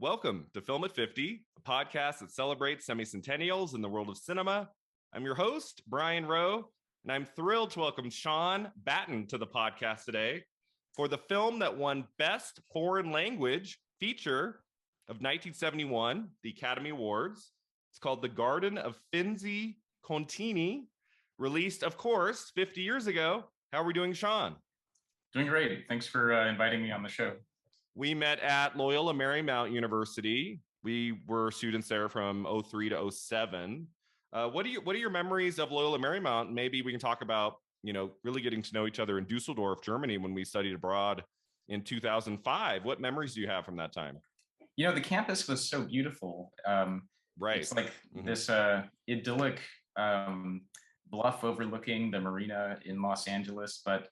Welcome to Film at 50, a podcast that celebrates semi-centennials in the world of cinema. I'm your host, Brian Rowe, and I'm thrilled to welcome Sean Batton to the podcast today for the film that won Best Foreign Language Feature of 1971, the Academy Awards. It's called The Garden of Finzi-Continini, released, of course, 50 years ago. How are we doing, Sean? Doing great. Thanks for inviting me on the show. We met at Loyola Marymount University. We were students there from 03 to 07. What are your memories of Loyola Marymount? Maybe we can talk about, really getting to know each other in Dusseldorf, Germany, when we studied abroad in 2005. What memories do you have from that time? The campus was so beautiful. Right. It's like this idyllic bluff overlooking the marina in Los Angeles, but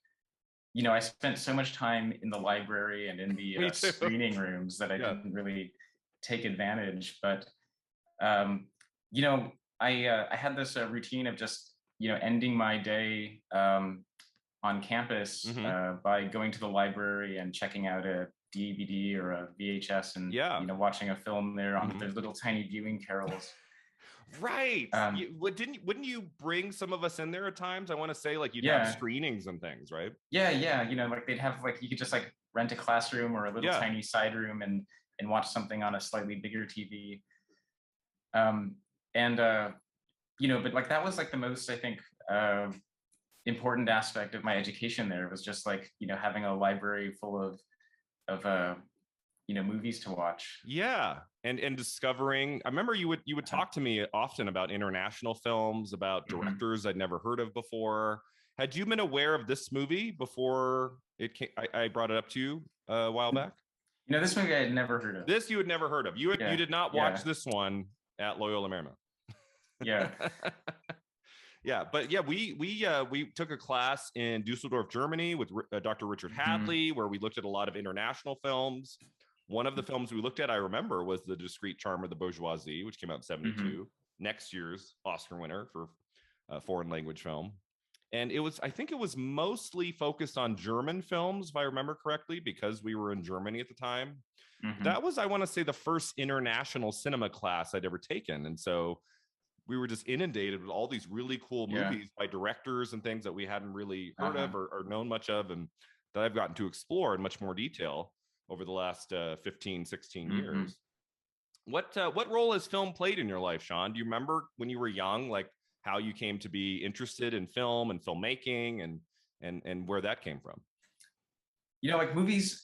I spent so much time in the library and in the screening rooms that I didn't really take advantage. But, I had this routine of just, ending my day on campus by going to the library and checking out a DVD or a VHS and, watching a film there on those little tiny viewing carrels. Right. Wouldn't you bring some of us in there at times? I want to say you'd have screenings and things, right? Yeah. They'd have you could just rent a classroom or a little tiny side room and watch something on a slightly bigger TV. But that was the most, I think, important aspect of my education there was just having a library full of movies to watch. Yeah. And discovering, I remember you would talk to me often about international films, about directors I'd never heard of before. Had you been aware of this movie before it came, I brought it up to you a while back? This movie I had never heard of. This you had never heard of. You did not watch this one at Loyola Marymount. Yeah. Yeah, but we took a class in Dusseldorf, Germany with Dr. Richard Hadley, where we looked at a lot of international films. One of the films we looked at, I remember, was The Discreet Charm of the Bourgeoisie, which came out in 72, next year's Oscar winner for a foreign language film. And I think it was mostly focused on German films, if I remember correctly, because we were in Germany at the time. That was, I want to say, the first international cinema class I'd ever taken. And so we were just inundated with all these really cool movies by directors and things that we hadn't really heard of or known much of, and that I've gotten to explore in much more detail over the last 15, 16 years. What role has film played in your life, Sean? Do you remember when you were young, how you came to be interested in film and filmmaking and where that came from? Movies,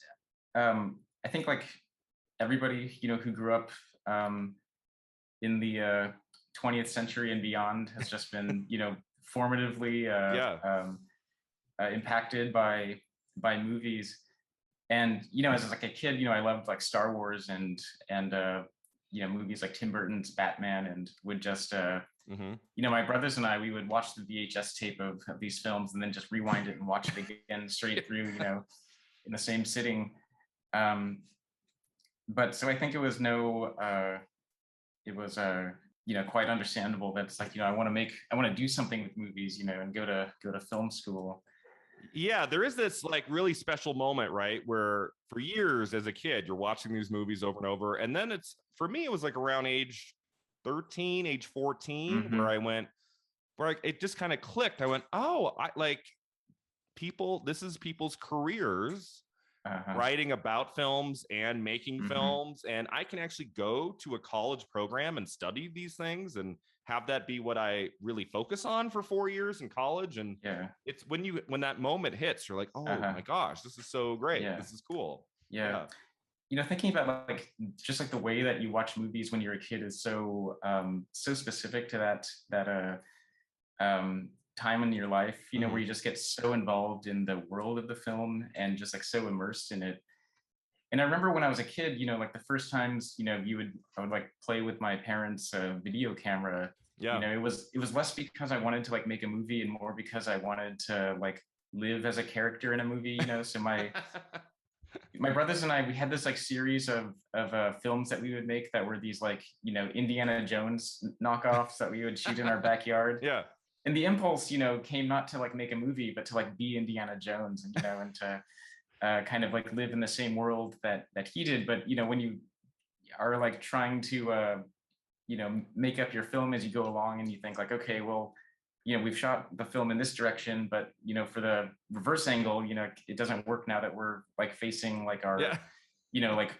I think everybody, who grew up in the 20th century and beyond has just been, formatively impacted by movies. And as a kid, I loved Star Wars and movies like Tim Burton's Batman, and would just my brothers and I, we would watch the VHS tape of these films and then just rewind it and watch it again straight through, in the same sitting. But so I think it was quite understandable that's I want to do something with movies, and go to film school. Yeah, there is this really special moment, right, where for years as a kid you're watching these movies over and over, and then for me it was around age 13, age 14 where it just kind of clicked. I went, oh, this is people's careers, writing about films and making films, and I can actually go to a college program and study these things and have that be what I really focus on for 4 years in college. And it's when that moment hits, you're like, oh my gosh, this is so great. This is cool. Thinking about just the way that you watch movies when you're a kid is so specific to that time in your life, where you just get so involved in the world of the film and just so immersed in it. And I remember when I was a kid, the first times, I would play with my parents' video camera. It was less because I wanted to make a movie and more because I wanted to live as a character in a movie. So my brothers and I, we had this series of films that we would make that were these Indiana Jones knockoffs that we would shoot in our backyard. And the impulse, came not to make a movie, but to be Indiana Jones and and to kind of live in the same world that he did. But when you are like trying to make up your film as you go along, and you think like, okay, well, we've shot the film in this direction, but for the reverse angle, it doesn't work now that we're like facing like our like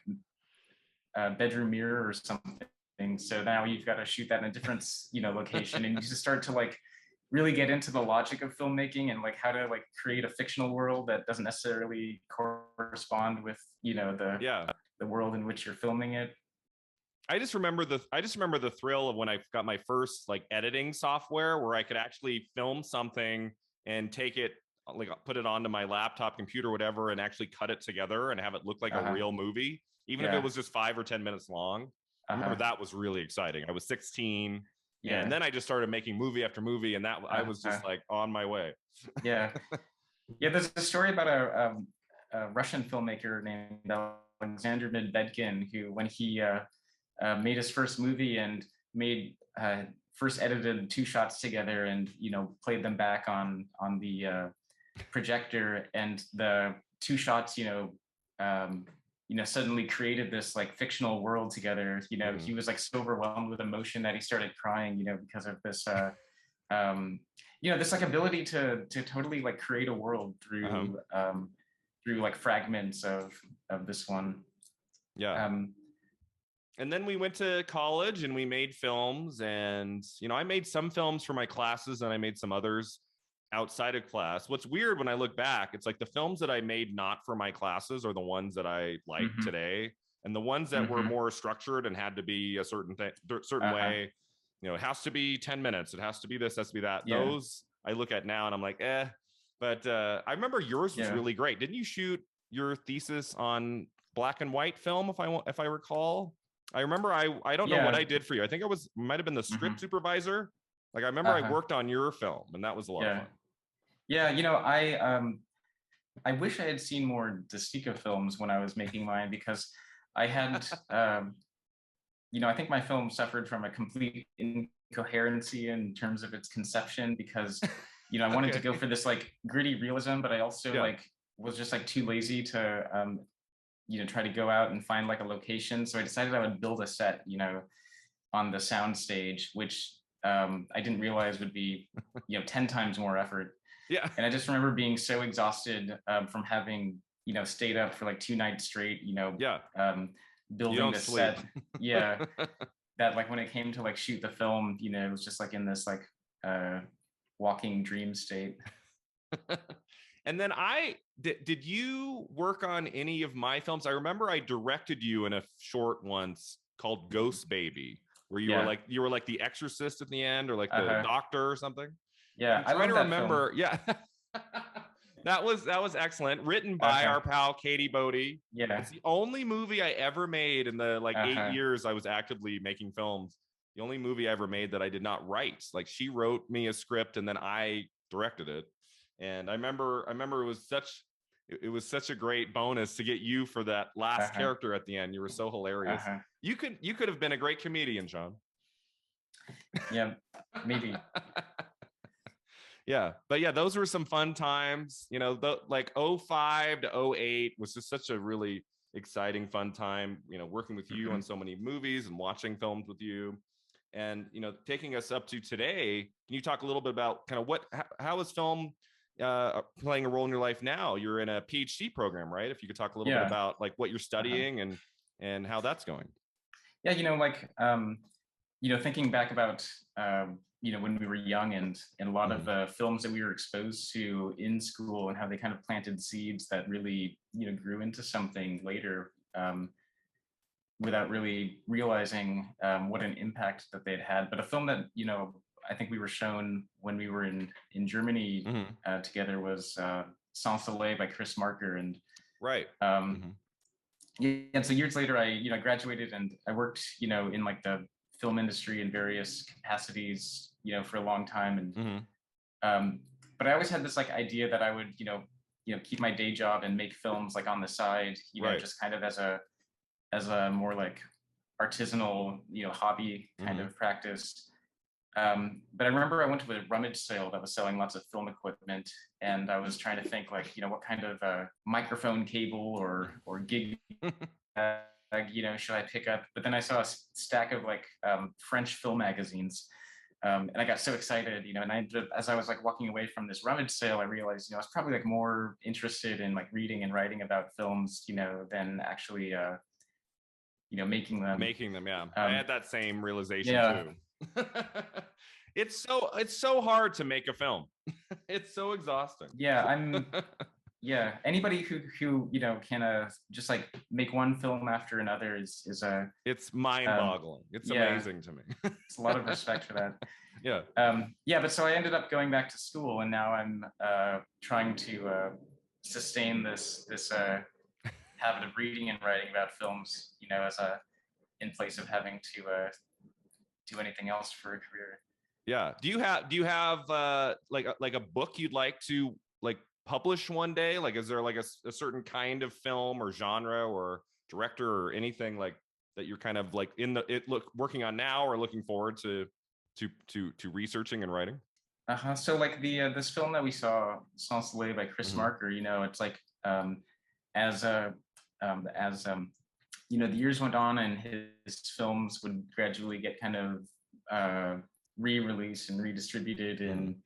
bedroom mirror or something. So now you've got to shoot that in a different location, and you just start to like really get into the logic of filmmaking and like how to like create a fictional world that doesn't necessarily correspond with the world in which you're filming it. I just remember the thrill of when I got my first like editing software where I could actually film something and take it, like put it onto my laptop, computer, whatever, and actually cut it together and have it look like a real movie, even if it was just 5 or 10 minutes long. I remember that was really exciting. I was 16. Yeah. And then I just started making movie after movie, and that I was just like on my way. Yeah. There's a story about a Russian filmmaker named Alexander Medvedkin, who when he made his first movie and made first edited 2 shots together and played them back on the projector, and the 2 shots suddenly created this like fictional world together. He was like so overwhelmed with emotion that he started crying, because of this this like ability to totally like create a world through through like fragments of this one. And then we went to college and we made films, and I made some films for my classes and I made some others outside of class. What's weird when I look back, it's like the films that I made not for my classes are the ones that I like today, and the ones that were more structured and had to be a certain way, it has to be 10 minutes, it has to be this, has to be that. Those I look at now and I'm like, but I remember yours was really great. Didn't you shoot your thesis on black and white film, if I recall? I remember I don't know what I did for you. I think might have been the script supervisor. Like I remember I worked on your film, and that was a lot of fun. Yeah, I wish I had seen more Destica films when I was making mine, because I hadn't I think my film suffered from a complete incoherency in terms of its conception, because I wanted to go for this like gritty realism, but I also like was just like too lazy to try to go out and find like a location. So I decided I would build a set, on the sound stage, which I didn't realize would be, 10 times more effort. Yeah. And I just remember being so exhausted from having, stayed up for like 2 nights straight, building this set. Yeah. That like when it came to like shoot the film, it was just like in this like walking dream state. And then did you work on any of my films? I remember I directed you in a short once called Ghost Baby, where you were like the exorcist at the end, or like the doctor or something. Yeah, I'm trying to remember. Film. Yeah. that was excellent. Written by our pal Katie Bodie. Yeah. It's the only movie I ever made in the like 8 years I was actively making films. The only movie I ever made that I did not write. Like she wrote me a script and then I directed it. And I remember it was such a great bonus to get you for that last character at the end. You were so hilarious. You could have been a great comedian, Sean. Yeah, maybe. Yeah, but yeah, those were some fun times. Like 05 to 08 was just such a really exciting, fun time. Working with you on so many movies and watching films with you, and taking us up to today. Can you talk a little bit about kind of how is film playing a role in your life now? You're in a PhD program, right? If you could talk a little bit about like what you're studying and how that's going. Yeah, thinking back about when we were young, and a lot of the films that we were exposed to in school, and how they kind of planted seeds that really grew into something later, without really realizing what an impact that they'd had. But a film that I think we were shown when we were in Germany together was Sans Soleil by Chris Marker. And and so years later I graduated, and I worked in like the film industry in various capacities for a long time, and but I always had this like idea that I would keep my day job and make films like on the side, just kind of as a more like artisanal hobby kind of practice. But I remember I went to a rummage sale that was selling lots of film equipment, and I was trying to think like, what kind of microphone cable or gig should I pick up? But then I saw a stack of like French film magazines. And I got so excited, and I ended up, as I was like walking away from this rummage sale, I realized, I was probably like more interested in like reading and writing about films, than actually, making them. Making them, yeah. I had that same realization yeah. too. It's so hard to make a film. It's so exhausting. Yeah, anybody who can just like make one film after another is it's mind-boggling. It's amazing to me. It's a lot of respect for that. Yeah. But so I ended up going back to school, and now I'm trying to sustain this habit of reading and writing about films, as in place of having to do anything else for a career. Yeah. Do you have like a book you'd like to like publish one day? Like, is there like a certain kind of film or genre or director or anything like that you're kind of like working on now or looking forward to researching and writing? So like this film that we saw, Sans Soleil by Chris Marker, it's like as the years went on and his films would gradually get kind of re-released and redistributed in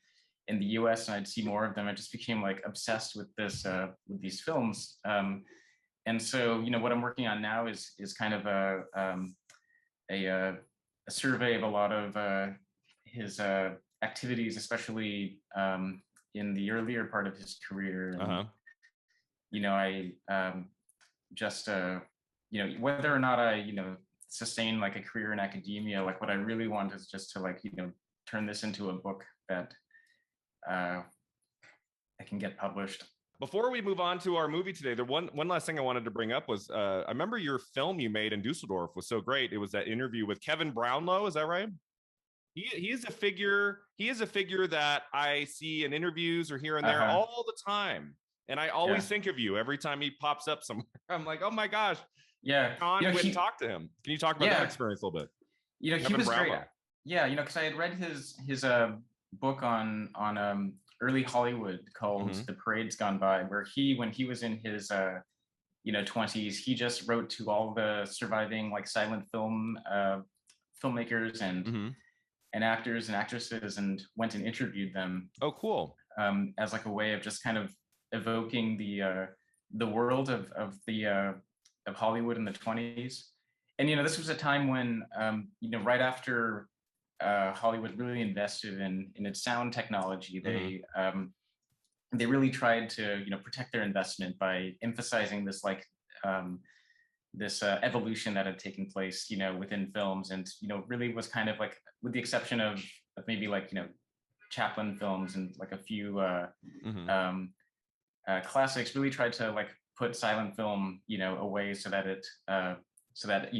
the US, and I'd see more of them. I just became like obsessed with with these films. And so, what I'm working on now is kind of a survey of a lot of his activities, especially in the earlier part of his career. And, I just, whether or not I, sustain like a career in academia, like what I really want is just to like, turn this into a book that I can get published. Before we move on to our movie today, the one last thing I wanted to bring up was I remember your film you made in Dusseldorf was so great. It was that interview with Kevin Brownlow. Is that right? He is a figure. He is a figure that I see in interviews or here and there all the time, and I always think of you every time he pops up somewhere. I'm like, oh my gosh, John went and talked to him. Can you talk about that experience a little bit? He was Brownlow. Great. Yeah, because I had read his book on early Hollywood called The Parade's Gone By, where when he was in his 20s, he just wrote to all the surviving like silent film filmmakers and actors and actresses and went and interviewed them. Oh, cool. As like a way of just kind of evoking the world of Hollywood in the 20s. And this was a time when right after Hollywood really invested in its sound technology. They really tried to protect their investment by emphasizing this like this evolution that had taken place within films, and really was kind of like, with the exception of maybe like Chaplin films and like a few classics, really tried to like put silent film away so that it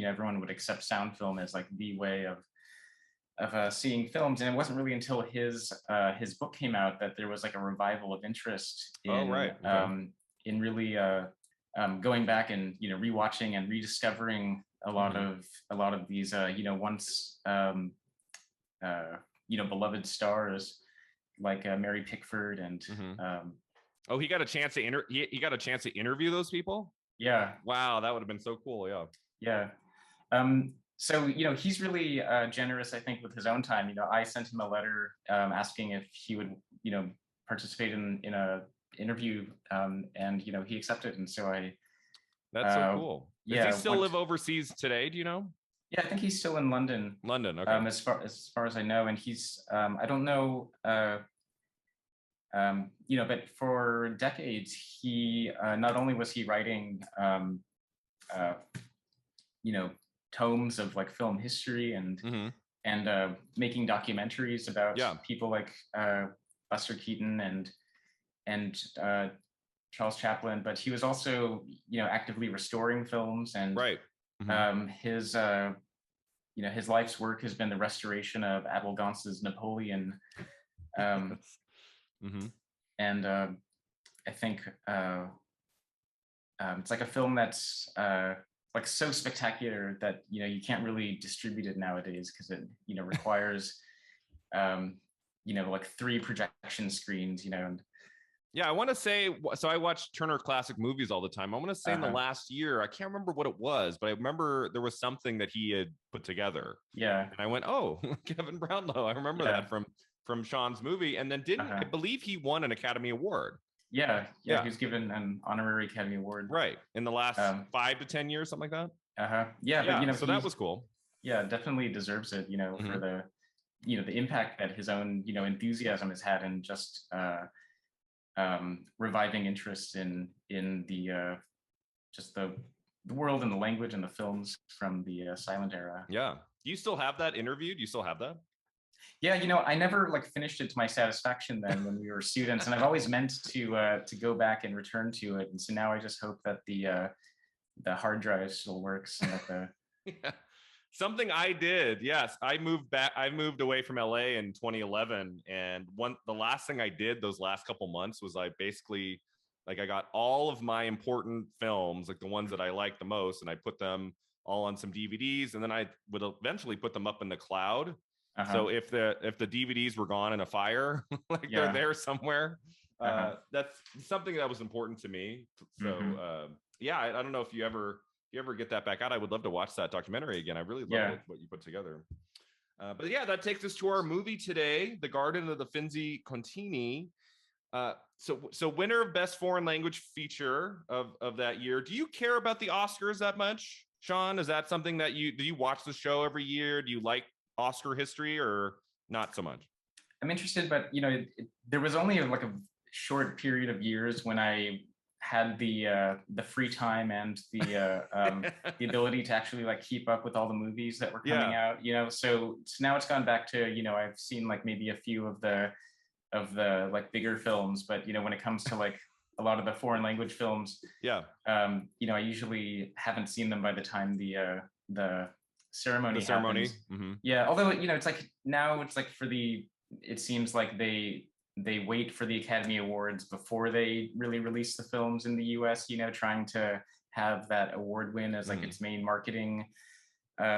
everyone would accept sound film as like the way of seeing films. And it wasn't really until his book came out that there was like a revival of interest in in really going back and rewatching and rediscovering a lot of these once beloved stars like Mary Pickford and he got a chance to he got a chance to interview those people. Yeah. Wow, that would have been so cool. Yeah. So, he's really generous, I think, with his own time. I sent him a letter asking if he would, participate in a interview, and, he accepted. And so That's so cool. Does he still live overseas today? Do you know? Yeah, I think he's still in London. London, okay. As far as I know. And he's, I don't know, but for decades, he not only was he writing, tomes of like film history and making documentaries about people like Buster Keaton and Charles Chaplin, but he was also actively restoring films, and his his life's work has been the restoration of Abel Gance's Napoleon, and I think it's like a film that's like so spectacular that you can't really distribute it nowadays, because it requires like 3 projection screens, and Yeah, I want to say, so I watch Turner Classic Movies all the time. I want to say in the last year, I can't remember what it was, but I remember there was something that he had put together. Yeah. And I went, oh, Kevin Brownlow. I remember that from Sean's movie. And then I believe he won an Academy Award. Yeah. He was given an honorary Academy Award. Right. In the last 5 to 10 years, something like that. Yeah, but, you know, so that was cool. Yeah, definitely deserves it, you know, for the, you know, the impact that his own, you know, enthusiasm has had in just reviving interest in the just the world and the language and the films from the silent era. Yeah. Do you still have that interview? Do you still have that? Yeah, you know, I never like finished it to my satisfaction then when we were students, and I've always meant to go back and return to it. And so now I just hope that the hard drive still works and that the yeah. Something I did, yes. I moved away from LA in 2011, and the last thing I did those last couple months was I basically, like, I got all of my important films, like the ones that I like the most, and I put them all on some DVDs, and then I would eventually put them up in the cloud. So if the DVDs were gone in a fire, like they're there somewhere. That's something that was important to me. So yeah, I don't know if you ever get that back out. I would love to watch that documentary again. I really love what you put together. But yeah, that takes us to our movie today, The Garden of the Finzi-Continini. So winner of Best Foreign Language Feature of that year. Do you care about the Oscars that much, Sean? Is that something that do you watch the show every year? Do you like Oscar history or not so much? I'm interested, but you know, there was only like a short period of years when I had the free time and the ability to actually like keep up with all the movies that were coming out, you know. So now it's gone back to, you know, I've seen like maybe a few of the like bigger films, but you know, when it comes to like a lot of the foreign language films, you know, I usually haven't seen them by the time the ceremony happens. Yeah, although, you know, it's like now it's like it seems like they wait for the Academy Awards before they really release the films in the US, you know, trying to have that award win as like its main marketing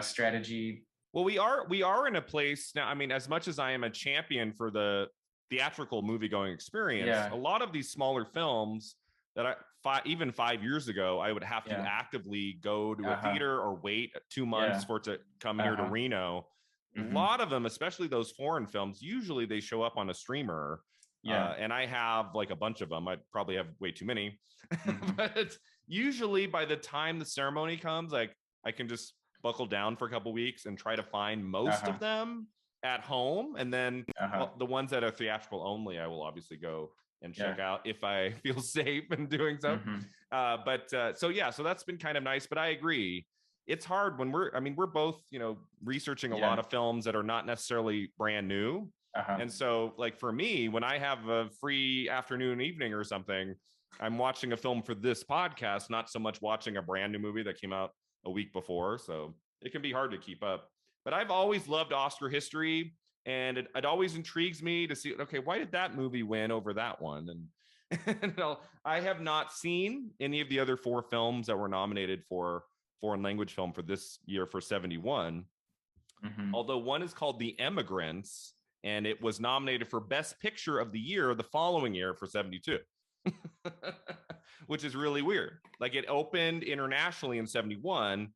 strategy. Well, we are in a place now. I mean, as much as I am a champion for the theatrical movie going experience, a lot of these smaller films that even 5 years ago, I would have to actively go to a theater or wait 2 months for it to come here to Reno. A lot of them, especially those foreign films, usually they show up on a streamer. And I have like a bunch of them. I probably have way too many. But it's usually by the time the ceremony comes, like I can just buckle down for a couple weeks and try to find most of them at home. And then the ones that are theatrical only, I will obviously go and check out if I feel safe in doing so. So that's been kind of nice. But I agree. It's hard when we're both, you know, researching a lot of films that are not necessarily brand new. And so like for me, when I have a free afternoon, evening or something, I'm watching a film for this podcast, not so much watching a brand new movie that came out a week before. So it can be hard to keep up. But I've always loved Oscar history, and it always intrigues me to see, okay, why did that movie win over that one? And I have not seen any of the other 4 films that were nominated for foreign language film for this year for 71. Although one is called The Emigrants, and it was nominated for Best Picture of the Year the following year for 72. Which is really weird. Like it opened internationally in 71,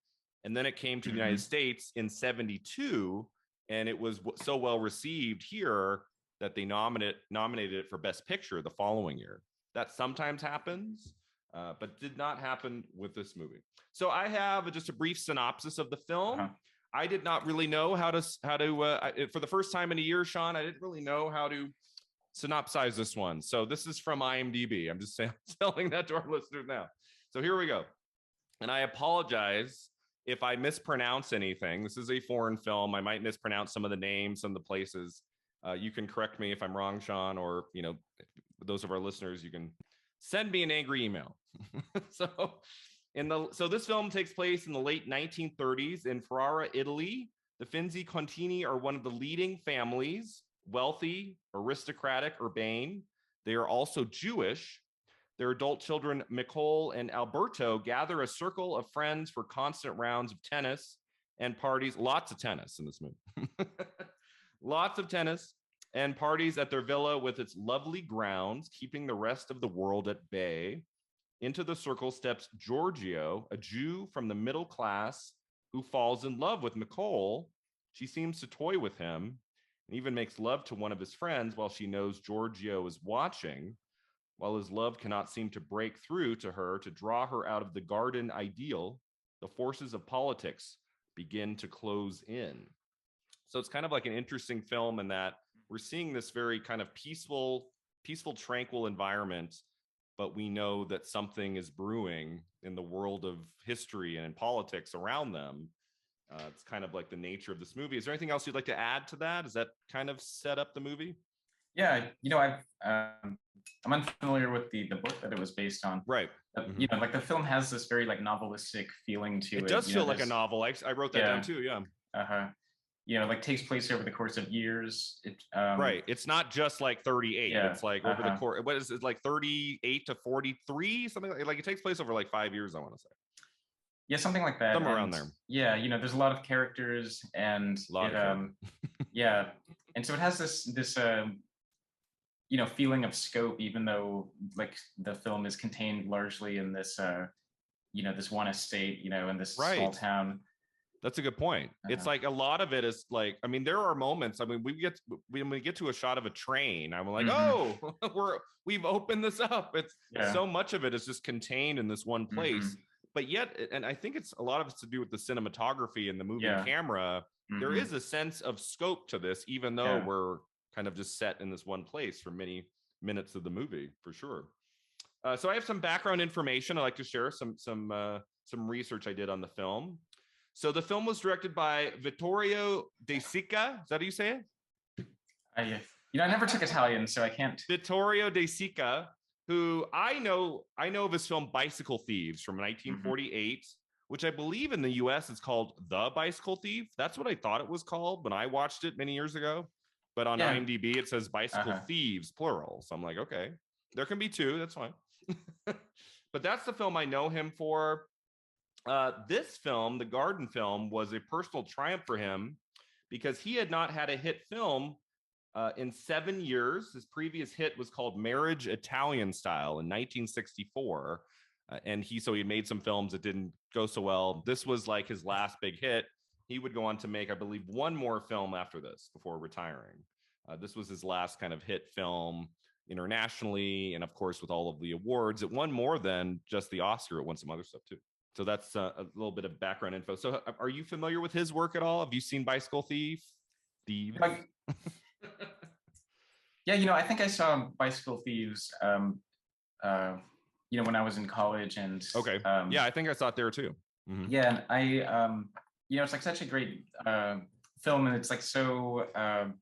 and then it came to the United States in 72, and it was so well received here that they nominated it for Best Picture the following year. That sometimes happens, but did not happen with this movie. So I have just a brief synopsis of the film. I did not really know how to for the first time in a year, Sean, I didn't really know how to synopsize this one. So this is from IMDb. I'm just telling that to our listeners now. So here we go. And I apologize if I mispronounce anything. This is a foreign film. I might mispronounce some of the names, some of the places. You can correct me if I'm wrong, Sean, or, you know, those of our listeners, you can send me an angry email. So this film takes place in the late 1930s in Ferrara, Italy. The Finzi-Continini are one of the leading families, wealthy, aristocratic, urbane. They are also Jewish. Their adult children, Nicole and Alberto, gather a circle of friends for constant rounds of tennis and parties. Lots of tennis in this movie. Lots of tennis and parties at their villa with its lovely grounds, keeping the rest of the world at bay. Into the circle steps Giorgio, a Jew from the middle class who falls in love with Nicole. She seems to toy with him and even makes love to one of his friends while she knows Giorgio is watching. While his love cannot seem to break through to her to draw her out of the garden ideal, the forces of politics begin to close in. So it's kind of like an interesting film in that we're seeing this very kind of peaceful, tranquil environment, but we know that something is brewing in the world of history and in politics around them. It's kind of like the nature of this movie. Is there anything else you'd like to add to that? Does that kind of set up the movie? Yeah, I'm unfamiliar with the book that it was based on. Right. Like the film has this very like novelistic feeling to it. It does feel like a novel. I wrote that down too. Yeah. Like takes place over the course of years. Right. It's not just like 38. Yeah, it's like over the course. What is it, like 38 to 43? Something like it takes place over like 5 years, I want to say. Yeah, something like that. Somewhere around there. Yeah, there's a lot of characters and yeah. And so it has this feeling of scope, even though like the film is contained largely in this this one estate, in this small town. That's a good point. It's like a lot of it is like, I mean, there are moments. I mean, when we get to a shot of a train, I'm like, oh, we've opened this up. It's so much of it is just contained in this one place. But yet, and I think it's a lot of it's to do with the cinematography and the moving camera. There is a sense of scope to this, even though we're kind of just set in this one place for many minutes of the movie, for sure. So I have some background information I'd like to share, some research I did on the film. So the film was directed by Vittorio De Sica. Is that how you say it? I never took Italian, so I can't. Vittorio De Sica, who I know of his film Bicycle Thieves from 1948, which I believe in the US is called The Bicycle Thief. That's what I thought it was called when I watched it many years ago. But on IMDb, it says Bicycle Thieves, plural. So I'm like, okay, there can be two. That's fine. But that's the film I know him for. This film, the Garden film, was a personal triumph for him because he had not had a hit film in 7 years. His previous hit was called Marriage Italian Style in 1964. And he made some films that didn't go so well. This was like his last big hit. He would go on to make, I believe, one more film after this before retiring. This was his last kind of hit film internationally. And of course, with all of the awards, it won more than just the Oscar. It won some other stuff too. So that's a little bit of background info. So are you familiar with his work at all? Have you seen Bicycle Thieves? Yeah, I think I saw Bicycle Thieves, when I was in college. And yeah, I think I saw it there too. Yeah, and I, it's like such a great film, and it's like so, kind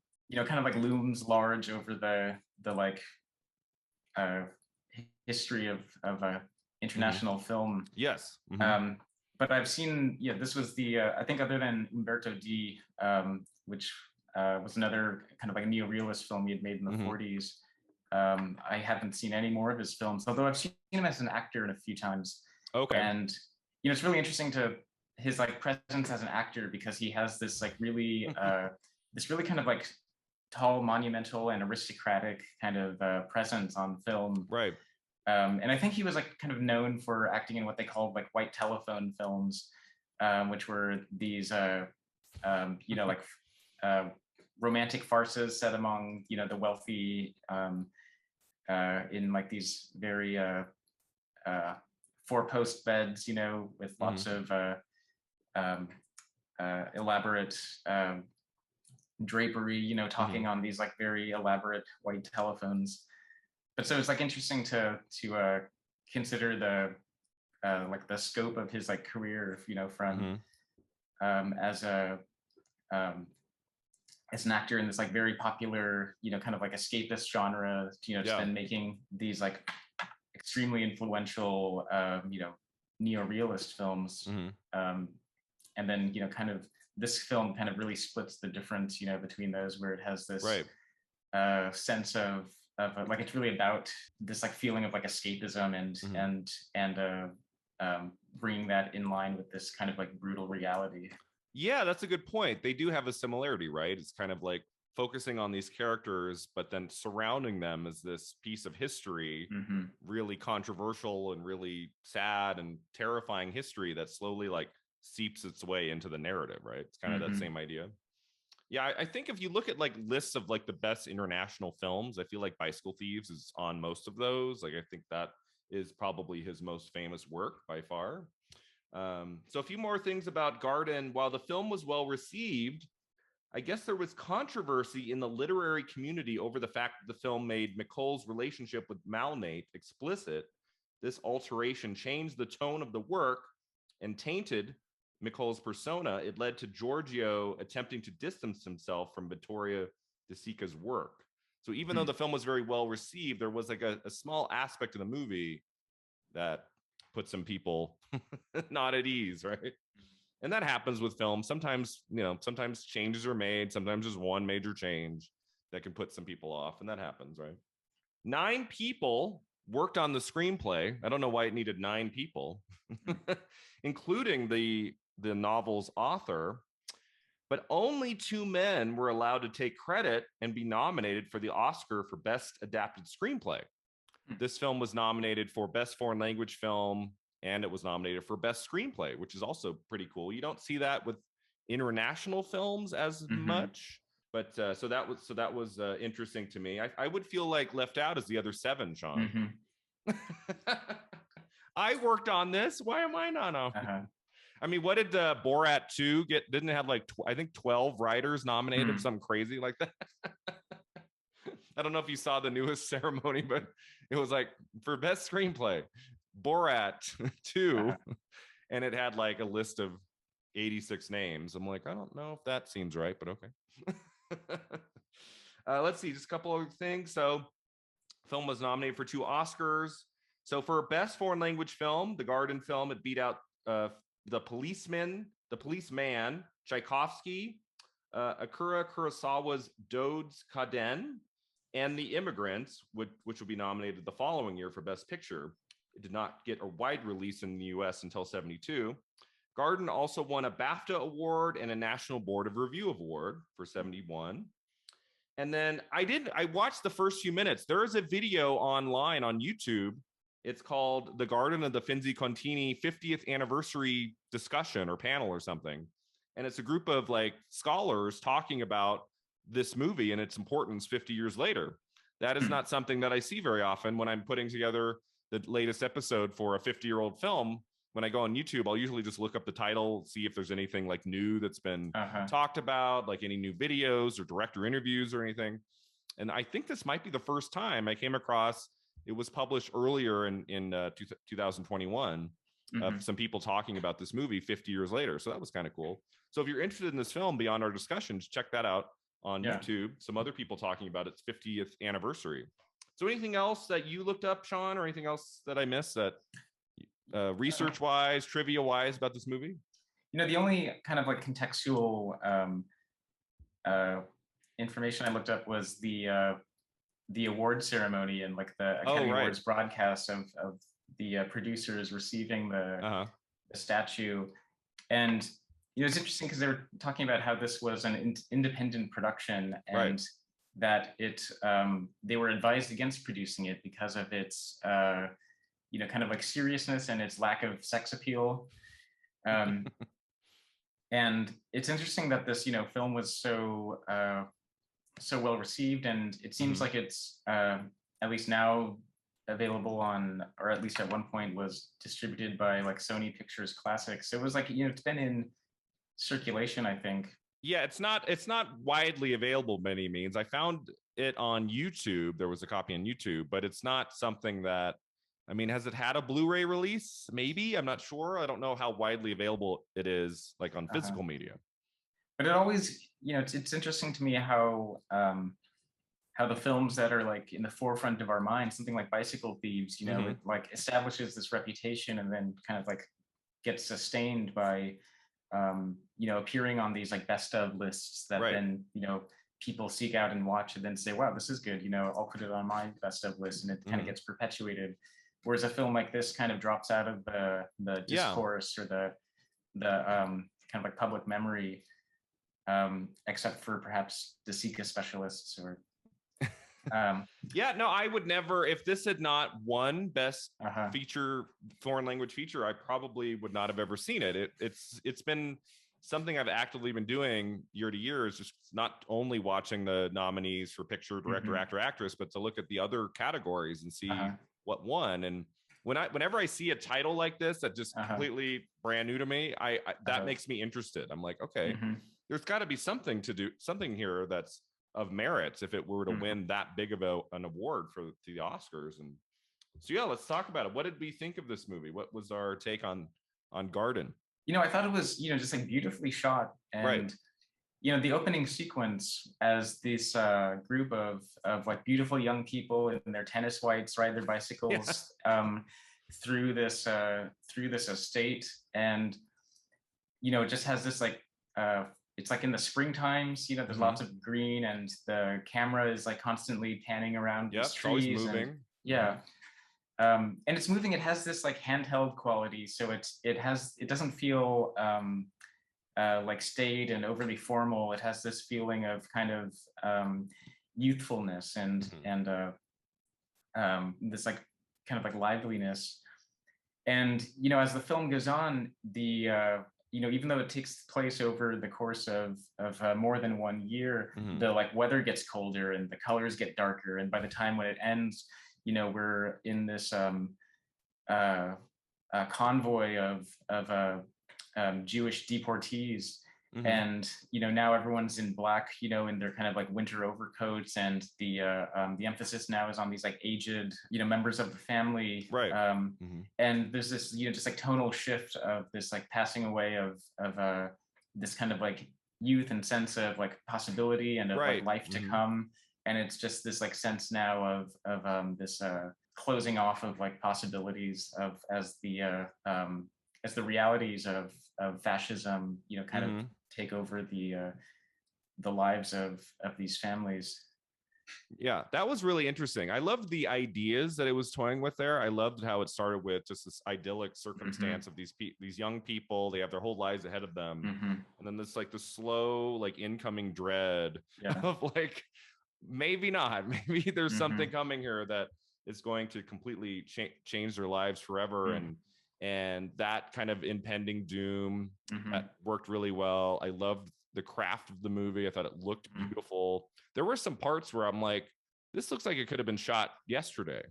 of like looms large over the like history of international film. Yes. But I've seen, this was the, I think other than Umberto D, which was another kind of like neorealist film he had made in the 40s. I haven't seen any more of his films, although I've seen him as an actor a few times. Okay. And, it's really interesting his like presence as an actor, because he has this like really, this really kind of like tall, monumental and aristocratic kind of presence on film. Right. And I think he was like kind of known for acting in what they called like white telephone films, which were these, like romantic farces set among, the wealthy, in like these very four-post beds, with lots of elaborate drapery, talking on these like very elaborate white telephones. But so it's like interesting to consider the like the scope of his like career, from as an actor in this like very popular, kind of like escapist genre, then making these like extremely influential, neo-realist films. And then, kind of this film kind of really splits the difference, between those, where it has this sense of like, it's really about this like feeling of like escapism and bringing that in line with this kind of like brutal reality. Yeah, that's a good point. They do have a similarity, right? It's kind of like focusing on these characters, but then surrounding them as this piece of history, really controversial and really sad and terrifying history that slowly like seeps its way into the narrative, right? It's kind of that same idea. Yeah, I think if you look at like lists of like the best international films, I feel like Bicycle Thieves is on most of those. Like I think that is probably his most famous work by far. So a few more things about Garden. While the film was well received, I guess there was controversy in the literary community over the fact that the film made McCall's relationship with Malnate explicit. This alteration changed the tone of the work and tainted McCall's persona. It led to Giorgio attempting to distance himself from Vittoria De Sica's work. So even though the film was very well received, there was like a small aspect of the movie that put some people not at ease, right? And that happens with films. Sometimes, sometimes changes are made. Sometimes there's one major change that can put some people off, and that happens, right? 9 people worked on the screenplay. I don't know why it needed 9 people, including the novel's author, but only 2 men were allowed to take credit and be nominated for the Oscar for Best Adapted Screenplay. This film was nominated for Best Foreign Language Film, and it was nominated for Best Screenplay, which is also pretty cool. You don't see that with international films as much, but so that was interesting to me. I would feel like left out as the other 7, Sean. I worked on this. Why am I not on? I mean, what did Borat 2 get? Didn't it have like I think 12 writers nominated, something crazy like that? I don't know if you saw the newest ceremony, but it was like for Best Screenplay, Borat 2, and it had like a list of 86 names. I'm like, I don't know if that seems right, but okay. Let's see, just a couple of things. So film was nominated for 2 Oscars. So for Best Foreign Language Film, the Garden film, it beat out The Policeman, Tchaikovsky, Akira Kurosawa's Dode's Kaden, and The Immigrants, which will be nominated the following year for Best Picture. It did not get a wide release in the US until 72. Garden also won a BAFTA award and a National Board of Review award for 71. And then I watched the first few minutes. There is a video online on YouTube. It's called The Garden of the Finzi-Continini 50th Anniversary Discussion or Panel or something. And it's a group of like scholars talking about this movie and its importance 50 years later. That is not something that I see very often when I'm putting together the latest episode for a 50-year-old film. When I go on YouTube, I'll usually just look up the title, see if there's anything like new that's been talked about, like any new videos or director interviews or anything. And I think this might be the first time I came across, it was published earlier in 2021, of some people talking about this movie 50 years later. So that was kind of cool. So if you're interested in this film beyond our discussions, check that out on YouTube. Some other people talking about its 50th anniversary. So anything else that you looked up, Sean, or anything else that I missed that research-wise, trivia-wise about this movie? The only kind of like contextual information I looked up was the award ceremony and like the Academy Awards broadcast of the producers receiving the statue. And it's interesting because they were talking about how this was an independent production and that they were advised against producing it because of its kind of like seriousness and its lack of sex appeal. And it's interesting that this film was so well received, and it seems like it's at least now available on, or at least at one point was distributed by like Sony Pictures Classics. It was like it's been in circulation, I think. Yeah, it's not widely available by any means. I found it on YouTube. There was a copy on YouTube, but it's not something that, I mean, has it had a Blu-ray release? Maybe, I'm not sure. I don't know how widely available it is, like on physical media. But it always, it's interesting to me how the films that are like in the forefront of our minds, something like Bicycle Thieves, it like establishes this reputation and then kind of like gets sustained by appearing on these like best of lists that then people seek out and watch and then say, wow, this is good, I'll put it on my best of list, and it kind of gets perpetuated. Whereas a film like this kind of drops out of the discourse or the kind of like public memory. except for perhaps the Sika specialists or. Yeah, no, I would never, if this had not won best feature, foreign language feature, I probably would not have ever seen it. It's been something I've actively been doing year to year, is just not only watching the nominees for picture, director, actor, actress, but to look at the other categories and see what won. And whenever I see a title like this that just completely brand new to me, I that makes me interested. I'm like, okay, there's got to be something here that's of merits if it were to win that big of an award for the Oscars. And so, yeah, let's talk about it. What did we think of this movie? What was our take on Garden? I thought it was, just like beautifully shot, and the opening sequence as this group of like beautiful young people in their tennis whites ride their bicycles through this estate, and it just has this like it's like in the spring times, there's lots of green, and the camera is like constantly panning around these trees. It's always moving. And it's moving. It has this like handheld quality, so it doesn't feel like staid and overly formal. It has this feeling of kind of youthfulness and this like kind of like liveliness. And as the film goes on, the even though it takes place over the course of more than 1 year, the like weather gets colder and the colors get darker, and by the time when it ends, we're in this convoy of Jewish deportees, and now everyone's in black, in their kind of like winter overcoats, and the emphasis now is on these like aged members of the family, and there's this just like tonal shift of this like passing away of this kind of like youth and sense of like possibility and of like life to come, and it's just this like sense now of this closing off of like possibilities of as the realities of fascism kind of take over the lives of these families. Yeah, that was really interesting. I loved the ideas that it was toying with there. I loved how it started with just this idyllic circumstance of these young people. They have their whole lives ahead of them, and then this like the slow like incoming dread of like maybe not, maybe there's something coming here that is going to completely change their lives forever, and that kind of impending doom that worked really well. I loved the craft of the movie. I thought it looked beautiful. There were some parts where I'm like, this looks like it could have been shot yesterday.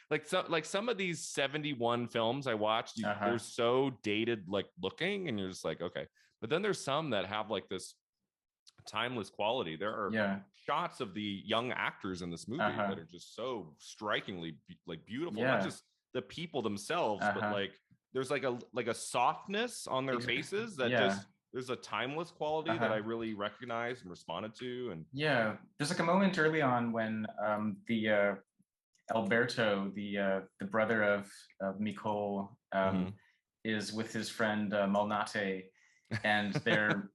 like some of these 71 films I watched, they're so dated like looking, and you're just like, okay. But then there's some that have like this timeless quality. There are shots of the young actors in this movie that are just so strikingly like beautiful. Not just the people themselves, but like there's like a softness on their faces that just there's a timeless quality that I really recognized and responded to. And there's like a moment early on when the Alberto, the brother of Nicole, is with his friend Malnate, and they're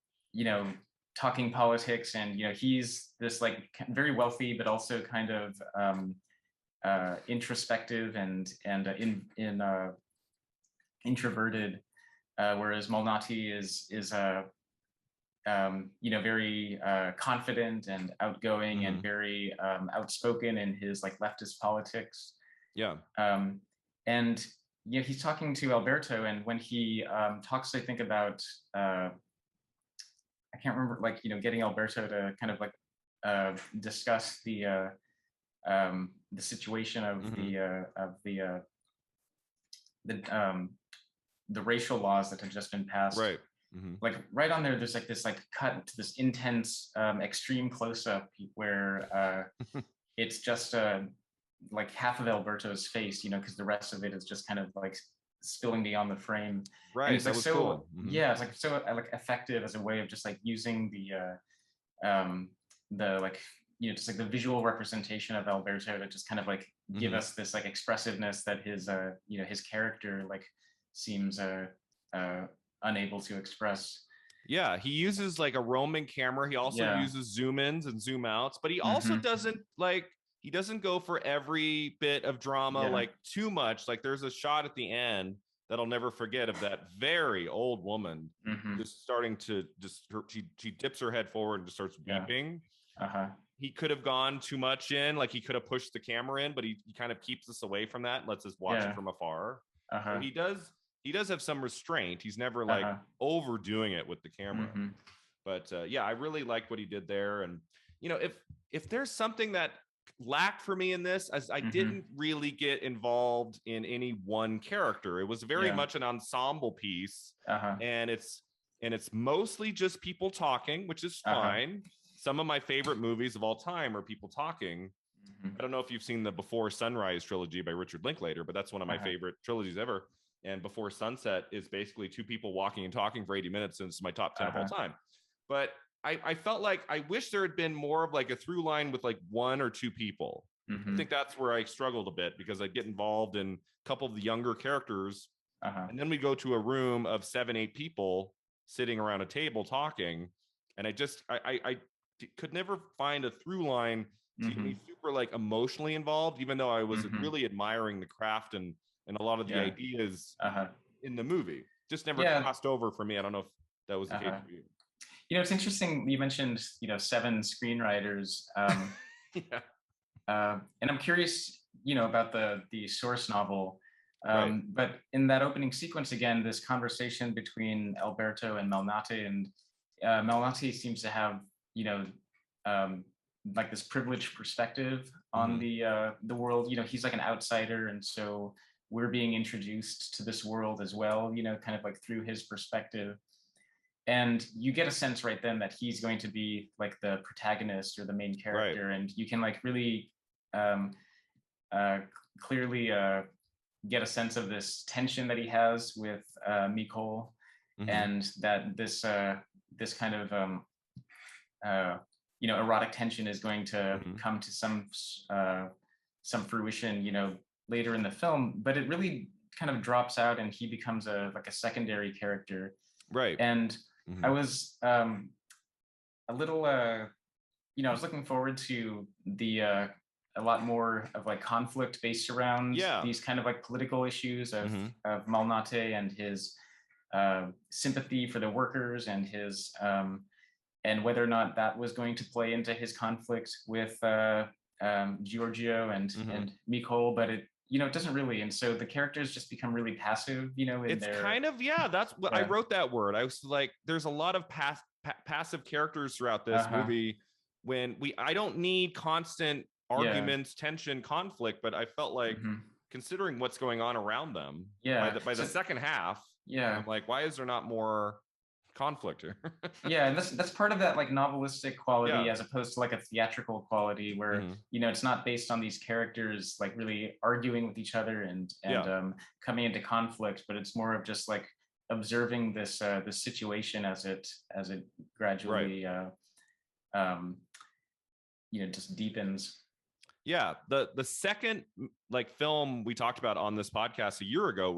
talking politics, and he's this like very wealthy but also kind of introspective and introverted, whereas Malnati is very confident and outgoing and very outspoken in his like leftist politics. And he's talking to Alberto, and when he talks, I think about I can't remember, like getting Alberto to kind of like discuss the situation of the racial laws that had just been passed. Like right on there, there's like this like cut to this intense extreme close-up where it's just like half of Alberto's face, because the rest of it is just kind of like spilling beyond the frame. And it's like so cool. It's like so like effective as a way of just like using the like just like the visual representation of Alberto to just kind of like give us this like expressiveness that his his character like seems unable to express. He uses like a roaming camera. He also uses zoom ins and zoom outs, but he also doesn't like, he doesn't go for every bit of drama like too much. Like there's a shot at the end that I'll never forget of that very old woman just starting to she dips her head forward and just starts weeping. He could have gone too much in, like he could have pushed the camera in, but he kind of keeps us away from that and lets us watch it from afar. So he does have some restraint. He's never like overdoing it with the camera. But yeah, I really liked what he did there. And you know, if there's something that lacked for me in this, as I didn't really get involved in any one character. It was very much an ensemble piece, and it's mostly just people talking, which is fine. Some of my favorite movies of all time are people talking. I don't know if you've seen the Before Sunrise trilogy by Richard Linklater, but that's one of my favorite trilogies ever. And Before Sunset is basically two people walking and talking for 80 minutes, and it's my top 10 of all time. But I felt like I wish there had been more of like a through line with like one or two people. I think that's where I struggled a bit, because I'd get involved in a couple of the younger characters, and then we go to a room of 7-8 people sitting around a table talking, and I could never find a through line to get me super like emotionally involved, even though I was really admiring the craft and a lot of the ideas in the movie. Just never crossed over for me. I don't know if that was the case for you. You know, it's interesting. You mentioned, 7 screenwriters, and I'm curious, about the source novel. But in that opening sequence, again, this conversation between Alberto and Malnati, and Malnati seems to have, like this privileged perspective on the world. He's like an outsider, and so we're being introduced to this world as well. Kind of like through his perspective. And you get a sense right then that he's going to be like the protagonist or the main character, and you can like really clearly get a sense of this tension that he has with Nicole, and that this kind of erotic tension is going to come to some fruition, later in the film. But it really kind of drops out, and he becomes a secondary character. And I was a little, I was looking forward to a lot more of like conflict based around these kind of like political issues of Malnati and his sympathy for the workers, and his and whether or not that was going to play into his conflict with Giorgio and Nicole, but it doesn't really. And so the characters just become really passive, that's what I wrote that word. I was like, there's a lot of passive characters throughout this movie, when I don't need constant arguments, tension, conflict, but I felt like considering what's going on around them by the second half, I'm like, why is there not more conflict here? And that's part of that like novelistic quality, as opposed to like a theatrical quality where it's not based on these characters like really arguing with each other and coming into conflict, but it's more of just like observing this situation as it gradually just deepens. The second like film we talked about on this podcast a year ago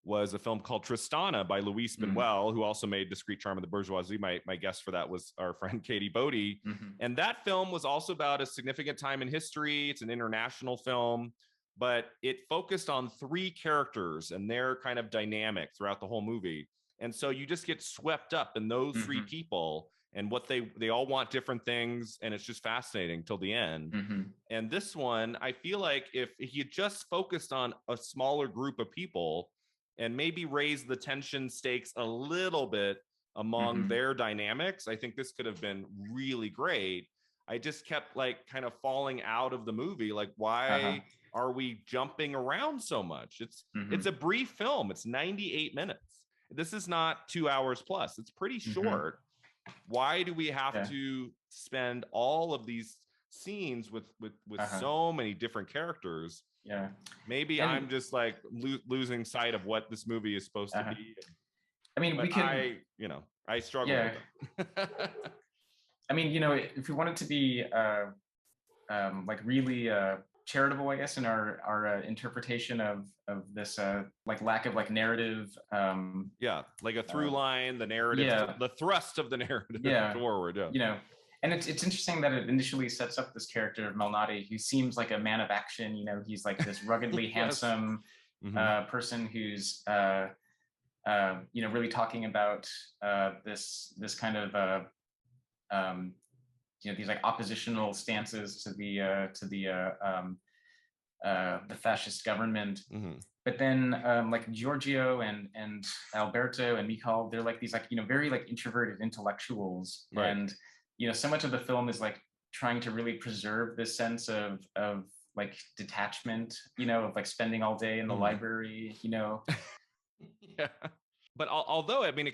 was a film called Tristana by Luis Buñuel, who also made Discreet Charm of the Bourgeoisie. My guest for that was our friend Katie Bodie. And that film was also about a significant time in history. It's an international film, but it focused on 3 characters and their kind of dynamic throughout the whole movie. And so you just get swept up in those 3 people and what they all want different things. And it's just fascinating till the end. And this one, I feel like if he had just focused on a smaller group of people and maybe raise the tension stakes a little bit among their dynamics, I think this could have been really great. I just kept like kind of falling out of the movie. Like, why are we jumping around so much? It's a brief film. It's 98 minutes. This is not 2 hours plus. It's pretty short. Why do we have to spend all of these scenes with so many different characters? Maybe I'm just like losing sight of what this movie is supposed to be. I mean, I struggle with it. I mean, if we wanted to be like really charitable, I guess, in our interpretation of this like lack of like narrative, like a through line, the narrative, the thrust of the narrative forward. And it's interesting that it initially sets up this character of Malnati, who seems like a man of action. He's like this ruggedly handsome, person who's really talking about this kind of these like oppositional stances to the fascist government. But then like Giorgio and Alberto and Mikhail, they're like these like very like introverted intellectuals, Right. and so much of the film is like trying to really preserve this sense of like detachment, of like spending all day in the library, Yeah, but although I mean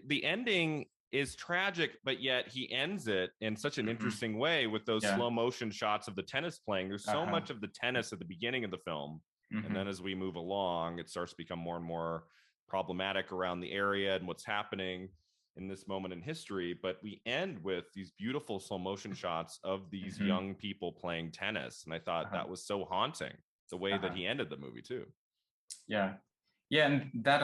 the ending is tragic, but yet he ends it in such an interesting way with those slow motion shots of the tennis playing. There's so much of the tennis at the beginning of the film, and then as we move along, it starts to become more and more problematic around the area and what's happening in this moment in history. But we end with these beautiful slow motion shots of these young people playing tennis, and I thought that was so haunting, the way that he ended the movie too. Yeah, and that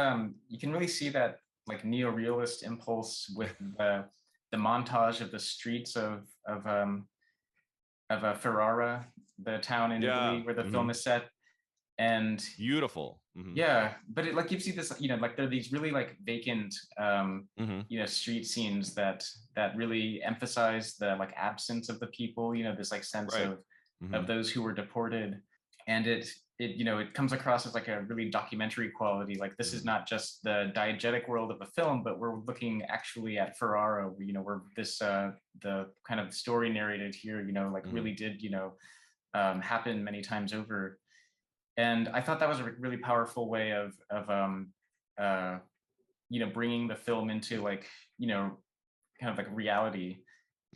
you can really see that like neo-realist impulse with the montage of the streets of Ferrara, the town in Italy where the film is set, and beautiful. Yeah, but it like gives you this, like there are these really like vacant, street scenes that really emphasize the like absence of the people, this like sense of those who were deported, and it comes across as like a really documentary quality. Like this is not just the diegetic world of a film, but we're looking actually at Ferrara, where this the kind of story narrated here, like really did happen many times over. And I thought that was a really powerful way of bringing the film into like kind of like reality,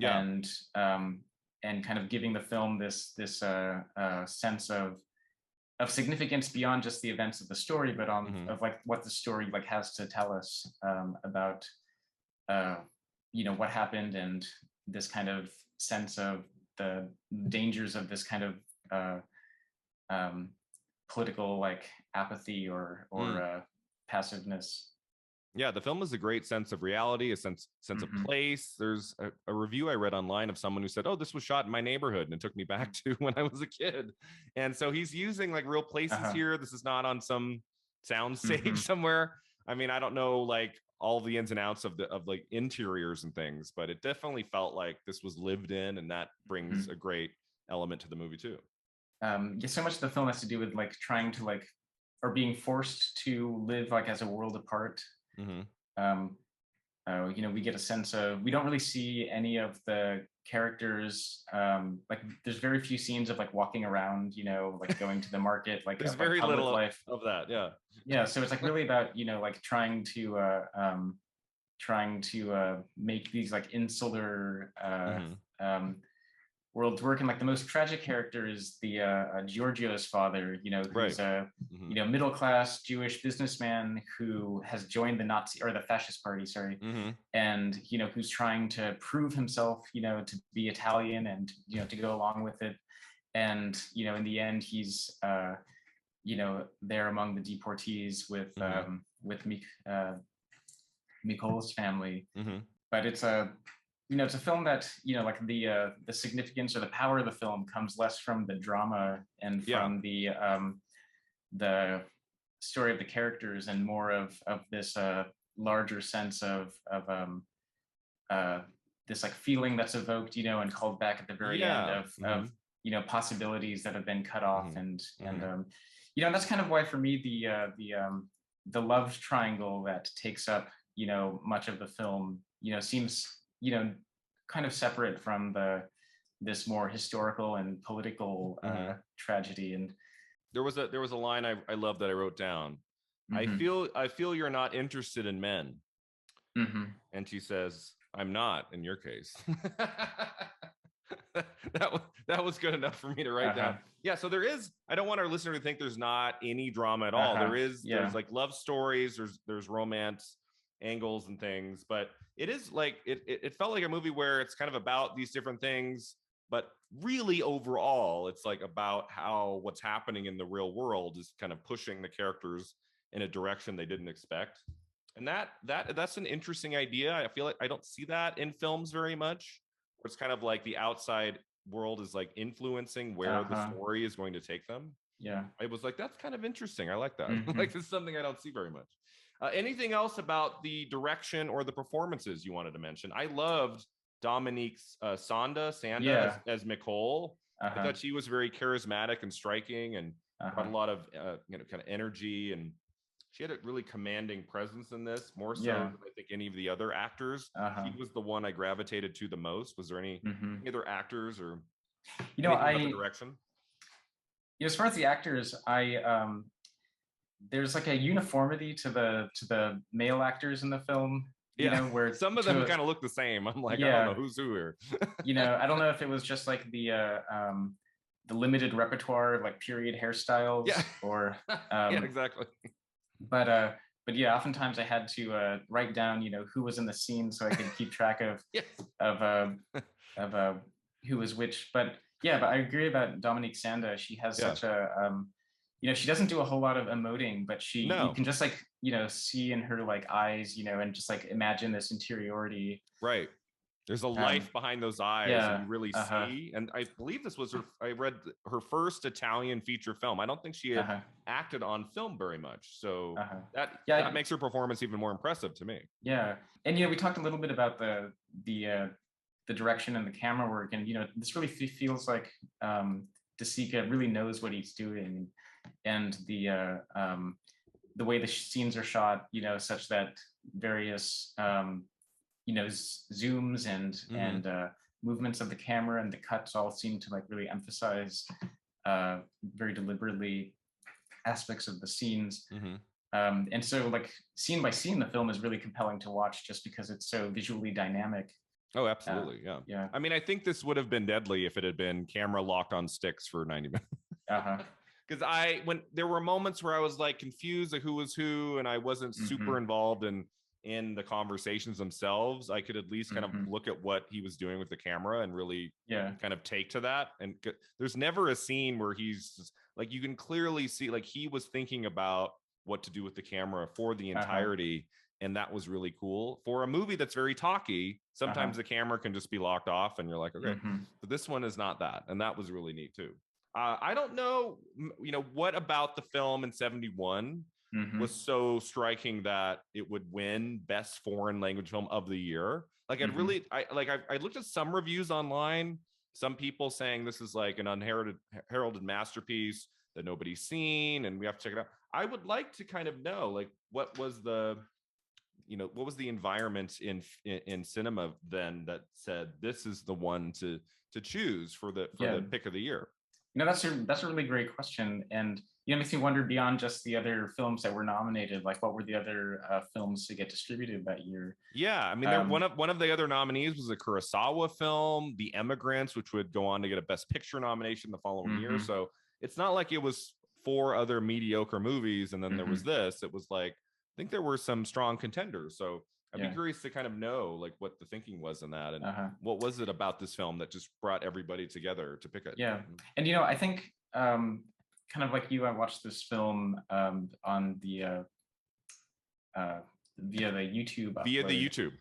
and kind of giving the film this sense of significance beyond just the events of the story, but of like what the story like has to tell us about what happened, and this kind of sense of the dangers of this kind of political like apathy or passiveness. Yeah, the film is a great sense of reality, a sense of place. There's a review I read online of someone who said, "Oh, this was shot in my neighborhood," and it took me back to when I was a kid. And so he's using like real places here. This is not on some sound stage somewhere. I mean, I don't know like all the ins and outs of like interiors and things, but it definitely felt like this was lived in, and that brings a great element to the movie too. So much of the film has to do with like trying to like, or being forced to live like as a world apart. We get a sense of, we don't really see any of the characters, like there's very few scenes of like walking around, like going to the market, like there's of, very like, little life of that. Yeah, so it's like really about like trying to make these like insular worlds work. And like the most tragic character is the Giorgio's father, who's a middle class Jewish businessman who has joined the Nazi or the fascist party, and who's trying to prove himself, to be Italian, and to go along with it. And in the end, he's there among the deportees with Mikol's family. But it's it's a film that like the significance or the power of the film comes less from the drama and from the story of the characters, and more of this larger sense of this like feeling that's evoked, and called back at the very end of possibilities that have been cut off, and that's kind of why for me the love triangle that takes up much of the film seems kind of separate from this more historical and political tragedy. And there was a line I love that I wrote down. I feel you're not interested in men. And she says, "I'm not in your case." that was good enough for me to write down. Yeah, so there is, I don't want our listener to think there's not any drama at all. There's like love stories, there's romance angles and things, but it is like it felt like a movie where it's kind of about these different things, but really overall it's like about how what's happening in the real world is kind of pushing the characters in a direction they didn't expect. And that's an interesting idea. I feel like I don't see that in films very much, where it's kind of like the outside world is like influencing where the story is going to take them. Yeah. I was like, that's kind of interesting. I like that. Mhm. Like, this is something I don't see very much. Anything else about the direction or the performances you wanted to mention? I loved Dominique's Sanda Yeah. as Nicole. I Uh-huh. thought she was very charismatic and striking, and brought a Uh-huh. lot of kind of energy, and she had a really commanding presence in this, more so Yeah. than I think any of the other actors. Uh-huh. She was the one I gravitated to the most. Was there any other actors or You know, anything about the direction? as far as the actors, there's like a uniformity to the male actors in the film, Yeah, where some of them kind of look the same. I'm like, I don't know who's who here. I don't know if it was just like the limited repertoire of like period hairstyles, Yeah. or Yeah, exactly. but yeah, oftentimes I had to write down, who was in the scene so I could keep track of Yes. of who was which. But yeah, but I agree about Dominique Sanda. She has such a she doesn't do a whole lot of emoting, but you can just like, see in her like eyes, and just like imagine this interiority. Right. There's a life behind those eyes that you really see. And I believe this was I read her first Italian feature film. I don't think she had acted on film very much. So that makes her performance even more impressive to me. Yeah. And, we talked a little bit about the direction and the camera work. And, this really feels like De Sica really knows what he's doing. And the way the scenes are shot, such that various zooms and movements of the camera and the cuts all seem to like really emphasize very deliberately aspects of the scenes. And so like scene by scene, the film is really compelling to watch just because it's so visually dynamic. Oh, absolutely. Yeah. I mean, I think this would have been deadly if it had been camera locked on sticks for 90 minutes. Because when there were moments where I was like confused at who was who, and I wasn't super involved in the conversations themselves, I could at least kind of look at what he was doing with the camera and really kind of take to that. And there's never a scene where he's like, you can clearly see like he was thinking about what to do with the camera for the entirety. And that was really cool for a movie that's very talky. Sometimes the camera can just be locked off and you're like, okay, but this one is not that. And that was really neat too. I don't know, what about the film in 71 was so striking that it would win best foreign language film of the year. Like I looked at some reviews online, some people saying this is like an unheralded masterpiece that nobody's seen and we have to check it out. I would like to kind of know like what was the environment in cinema then that said this is the one to choose for the pick of the year. That's a really great question, and makes me wonder beyond just the other films that were nominated, like what were the other films to get distributed that year? Yeah, I mean, one of the other nominees was a Kurosawa film, The Emigrants, which would go on to get a Best Picture nomination the following year. So it's not like it was 4 other mediocre movies and then there was this. It was like I think there were some strong contenders. So I'd be curious to kind of know like what the thinking was in that and what was it about this film that just brought everybody together to pick it. Yeah, and I think kind of like you, I watched this film on the via the YouTube,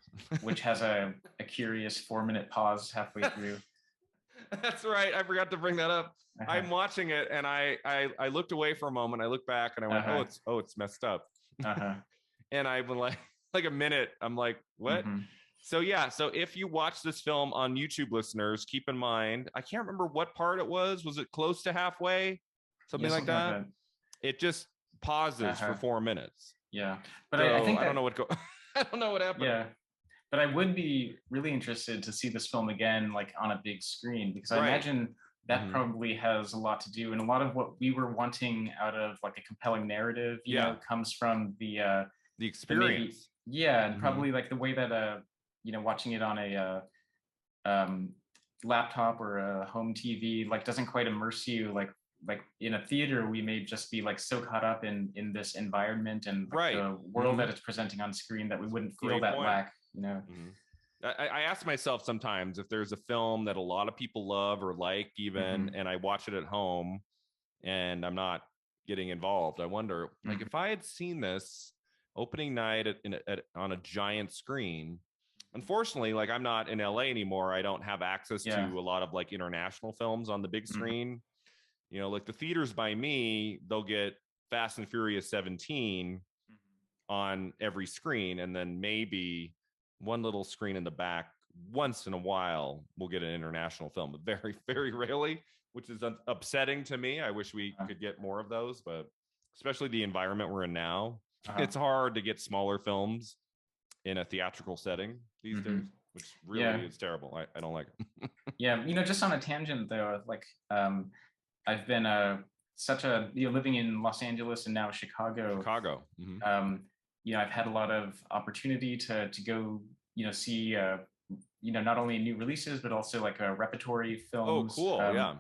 which has a curious 4-minute pause halfway through. That's right. I forgot to bring that up. I'm watching it and I looked away for a moment. I looked back and I went, it's messed up. And I went like a minute. I'm like, what? So if you watch this film on YouTube, listeners, keep in mind, I can't remember what part it was. Was it close to halfway? Something like that? It just pauses for 4 minutes. Yeah. But I think I don't know I don't know what happened. Yeah. But I would be really interested to see this film again, like on a big screen, because I imagine that probably has a lot to do. And a lot of what we were wanting out of like a compelling narrative, comes from the experience. And probably like the way that, watching it on a laptop or a home TV, like doesn't quite immerse you like in a theater. We may just be like so caught up in this environment and like, the world that it's presenting on screen that we wouldn't feel that lack. I ask myself sometimes if there's a film that a lot of people love or like even, and I watch it at home and I'm not getting involved. I wonder, like, if I had seen this opening night on a giant screen, unfortunately, like I'm not in LA anymore. I don't have access to a lot of like international films on the big screen. like the theaters by me, they'll get Fast and Furious 17 on every screen, and then maybe one little screen in the back once in a while we'll get an international film, but very, very rarely, which is upsetting to me. I wish we could get more of those, but especially the environment we're in now, it's hard to get smaller films in a theatrical setting these days, which really is terrible. I don't like it. Yeah, just on a tangent though, like I've been living in Los Angeles and now Chicago. I've had a lot of opportunity to go, see not only new releases but also like repertory films. Oh, cool.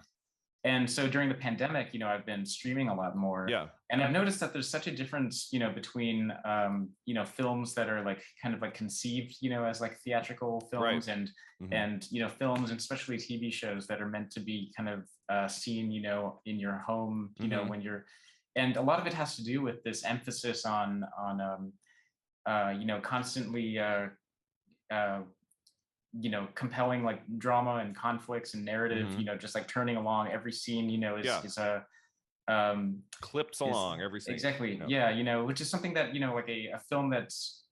And so during the pandemic, I've been streaming a lot more. Yeah. And I've noticed that there's such a difference, between, films that are like kind of like conceived, as like theatrical films, and films, and especially TV shows that are meant to be kind of seen, in your home, when you're, and a lot of it has to do with this emphasis on constantly, compelling like drama and conflicts and narrative, just like turning along every scene, is a clips along every scene. Exactly. Which is something that, like a film that's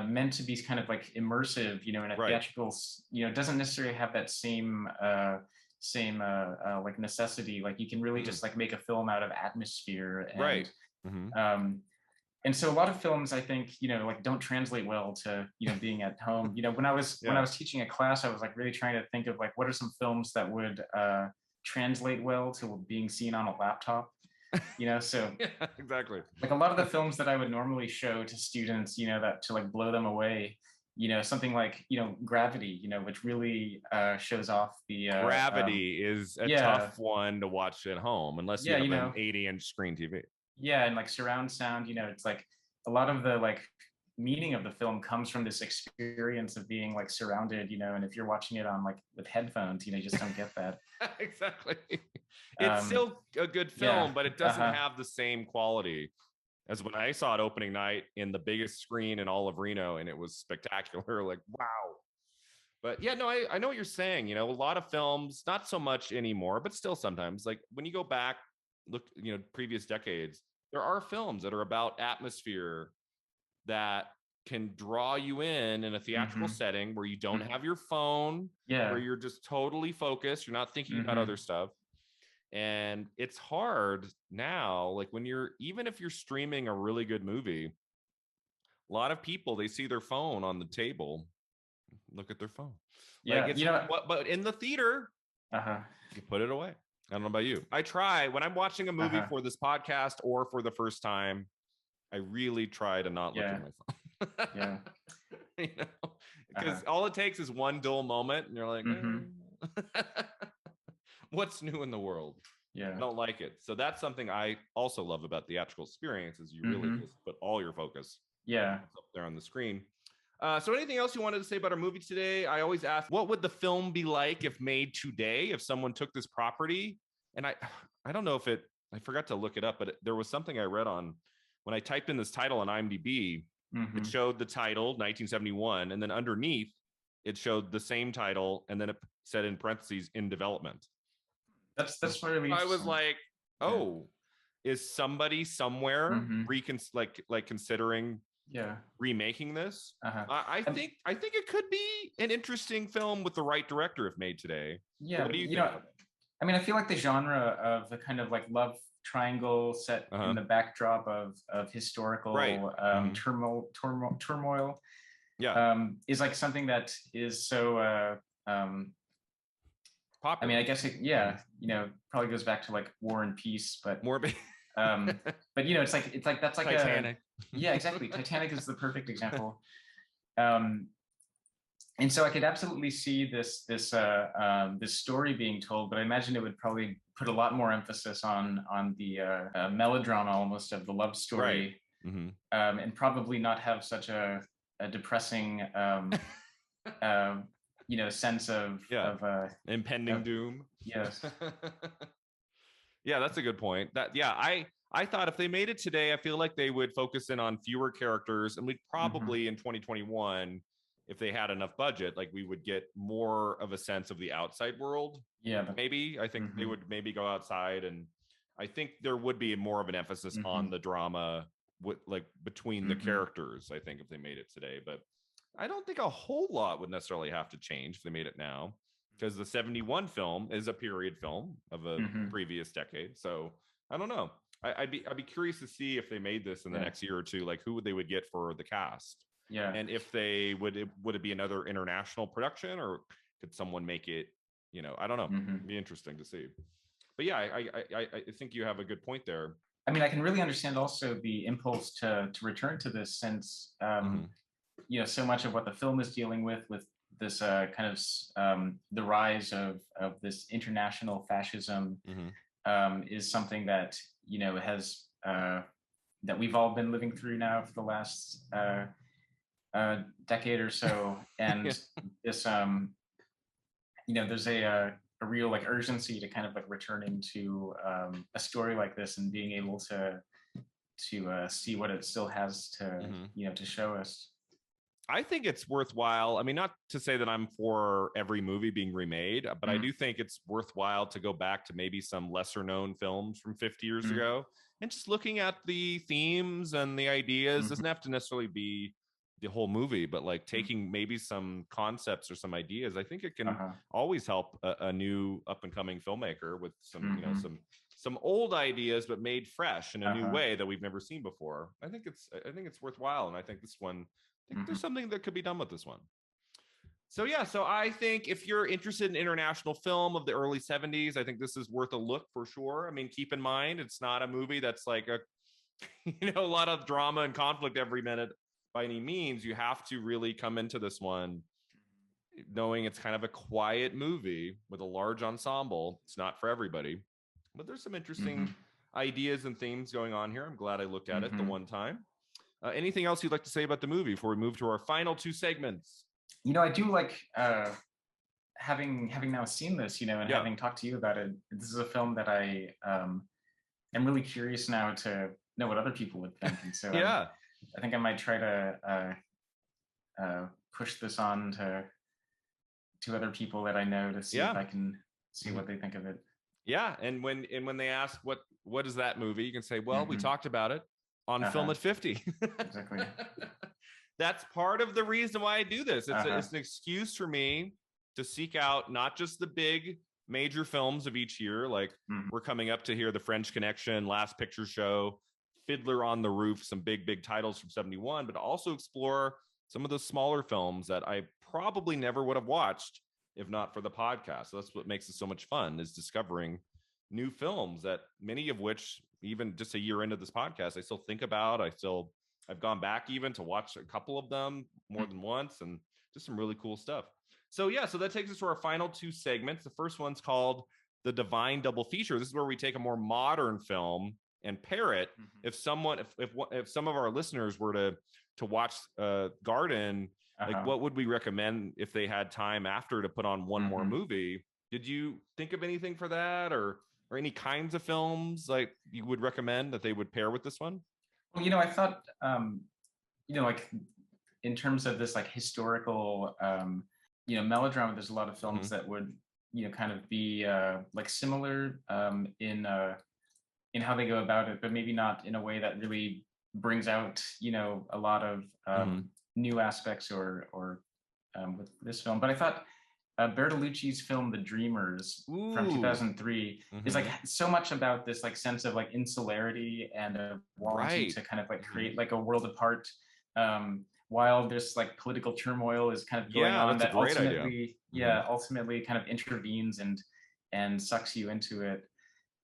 meant to be kind of like immersive, in a theatrical, doesn't necessarily have that same like necessity. Like you can really just like make a film out of atmosphere. And, and so a lot of films, I think, like don't translate well to, being at home. When I was teaching a class, I was like really trying to think of like, what are some films that would translate well to being seen on a laptop? So exactly. Like a lot of the films that I would normally show to students, that to like blow them away, something like, Gravity, which really shows off the Gravity is a tough one to watch at home unless you have an 80-inch screen TV. Yeah, and like surround sound, it's like a lot of the like meaning of the film comes from this experience of being like surrounded, and if you're watching it on like with headphones, you just don't get that. Exactly. It's still a good film, but it doesn't have the same quality as when I saw it opening night in the biggest screen in all of Reno, and it was spectacular. Like, wow. But yeah, no, I know what you're saying. A lot of films, not so much anymore, but still sometimes, like when you go back, look, previous decades, there are films that are about atmosphere that can draw you in a theatrical setting where you don't have your phone, where you're just totally focused, you're not thinking about other stuff. And it's hard now, like when even if you're streaming a really good movie, a lot of people, they see their phone on the table, look at their phone. But in the theater, you put it away. I don't know about you. I try when I'm watching a movie for this podcast or for the first time, I really try to not look at my phone. Because all it takes is one dull moment and you're like, what's new in the world? I don't like it. So that's something I also love about theatrical experience is you really just put all your focus up there on the screen. So anything else you wanted to say about our movie today? I always ask, what would the film be like if made today, if someone took this property? And I don't know if I forgot to look it up, but there was something I read on when I typed in this title on IMDb, it showed the title 1971. And then underneath it showed the same title. And then it said in parentheses in development. That's really I was like, oh, is somebody somewhere considering remaking this? I think it could be an interesting film with the right director if made today. What do you think? I mean, I feel like the genre of the kind of like love triangle set in the backdrop of historical turmoil is like something that is so popular. I mean, I guess it probably goes back to like War and Peace, but but it's like that's like Titanic. Exactly. Titanic is the perfect example. And so I could absolutely see this story being told, but I imagine it would probably put a lot more emphasis on the melodrama almost of the love story, and probably not have such a depressing sense of impending doom. Yes. Yeah, that's a good point. I thought if they made it today, I feel like they would focus in on fewer characters, and we'd probably in 2021, if they had enough budget, like we would get more of a sense of the outside world. Yeah. Maybe I think they would maybe go outside and I think there would be more of an emphasis on the drama like between the characters, I think, if they made it today. But I don't think a whole lot would necessarily have to change if they made it now, because the 71 film is a period film of a previous decade. So I don't know. I'd be curious to see if they made this in the next year or two, like who they would get for the cast. Yeah. And if they would it be another international production, or could someone make it, I don't know. It'd be interesting to see. But yeah, I think you have a good point there. I mean, I can really understand also the impulse to return to this, since so much of what the film is dealing with this kind of the rise of this international fascism is something that has that we've all been living through now for the last decade or so, and this there's a real like urgency to kind of like returning to a story like this and being able to see what it still has to to show us. I think it's worthwhile. I mean, not to say that I'm for every movie being remade, but I do think it's worthwhile to go back to maybe some lesser known films from 50 years ago and just looking at the themes and the ideas. Doesn't have to necessarily be the whole movie, but like taking maybe some concepts or some ideas. I think it can always help a new up and coming filmmaker with some, some old ideas, but made fresh in a new way that we've never seen before. I think it's worthwhile. And I think this one, there's something that could be done with this one. So yeah, so I think if you're interested in international film of the early 70s, I think this is worth a look for sure. I mean, keep in mind, it's not a movie that's like a lot of drama and conflict every minute by any means. You have to really come into this one knowing it's kind of a quiet movie with a large ensemble. It's not for everybody, but there's some interesting ideas and themes going on here. I'm glad I looked at it the one time. Anything else you'd like to say about the movie before we move to our final two segments? I do like having now seen this, and having talked to you about it. This is a film that I am really curious now to know what other people would think. And so I think I might try to push this on to other people that I know to see if I can see what they think of it. Yeah, and when they ask what is that movie, you can say, well, we talked about it on Film at 50. Exactly. That's part of the reason why I do this. It's an excuse for me to seek out not just the big major films of each year, like we're coming up to here, The French Connection, Last Picture Show, Fiddler on the Roof, some big titles from 71, but also explore some of the smaller films that I probably never would have watched if not for the podcast. So that's what makes it so much fun, is discovering new films, that many of which, even just a year into this podcast, I still think about. I've gone back even to watch a couple of them more than once, and just some really cool stuff. So yeah, so that takes us to our final two segments. The first one's called The Divine Double Feature. This is where we take a more modern film and pair it. If some of our listeners were to watch Garden, like what would we recommend if they had time after to put on one more movie? Did you think of anything for that, or any kinds of films like you would recommend that they would pair with this one? Well, I thought, like in terms of this like historical, melodrama, there's a lot of films that would, kind of be like similar in how they go about it, but maybe not in a way that really brings out, a lot of new aspects or with this film. But I thought Bertolucci's film The Dreamers from 2003 is like so much about this like sense of like insularity and a wanting to kind of like create like a world apart while this like political turmoil is kind of going on, that ultimately ultimately kind of intervenes and sucks you into it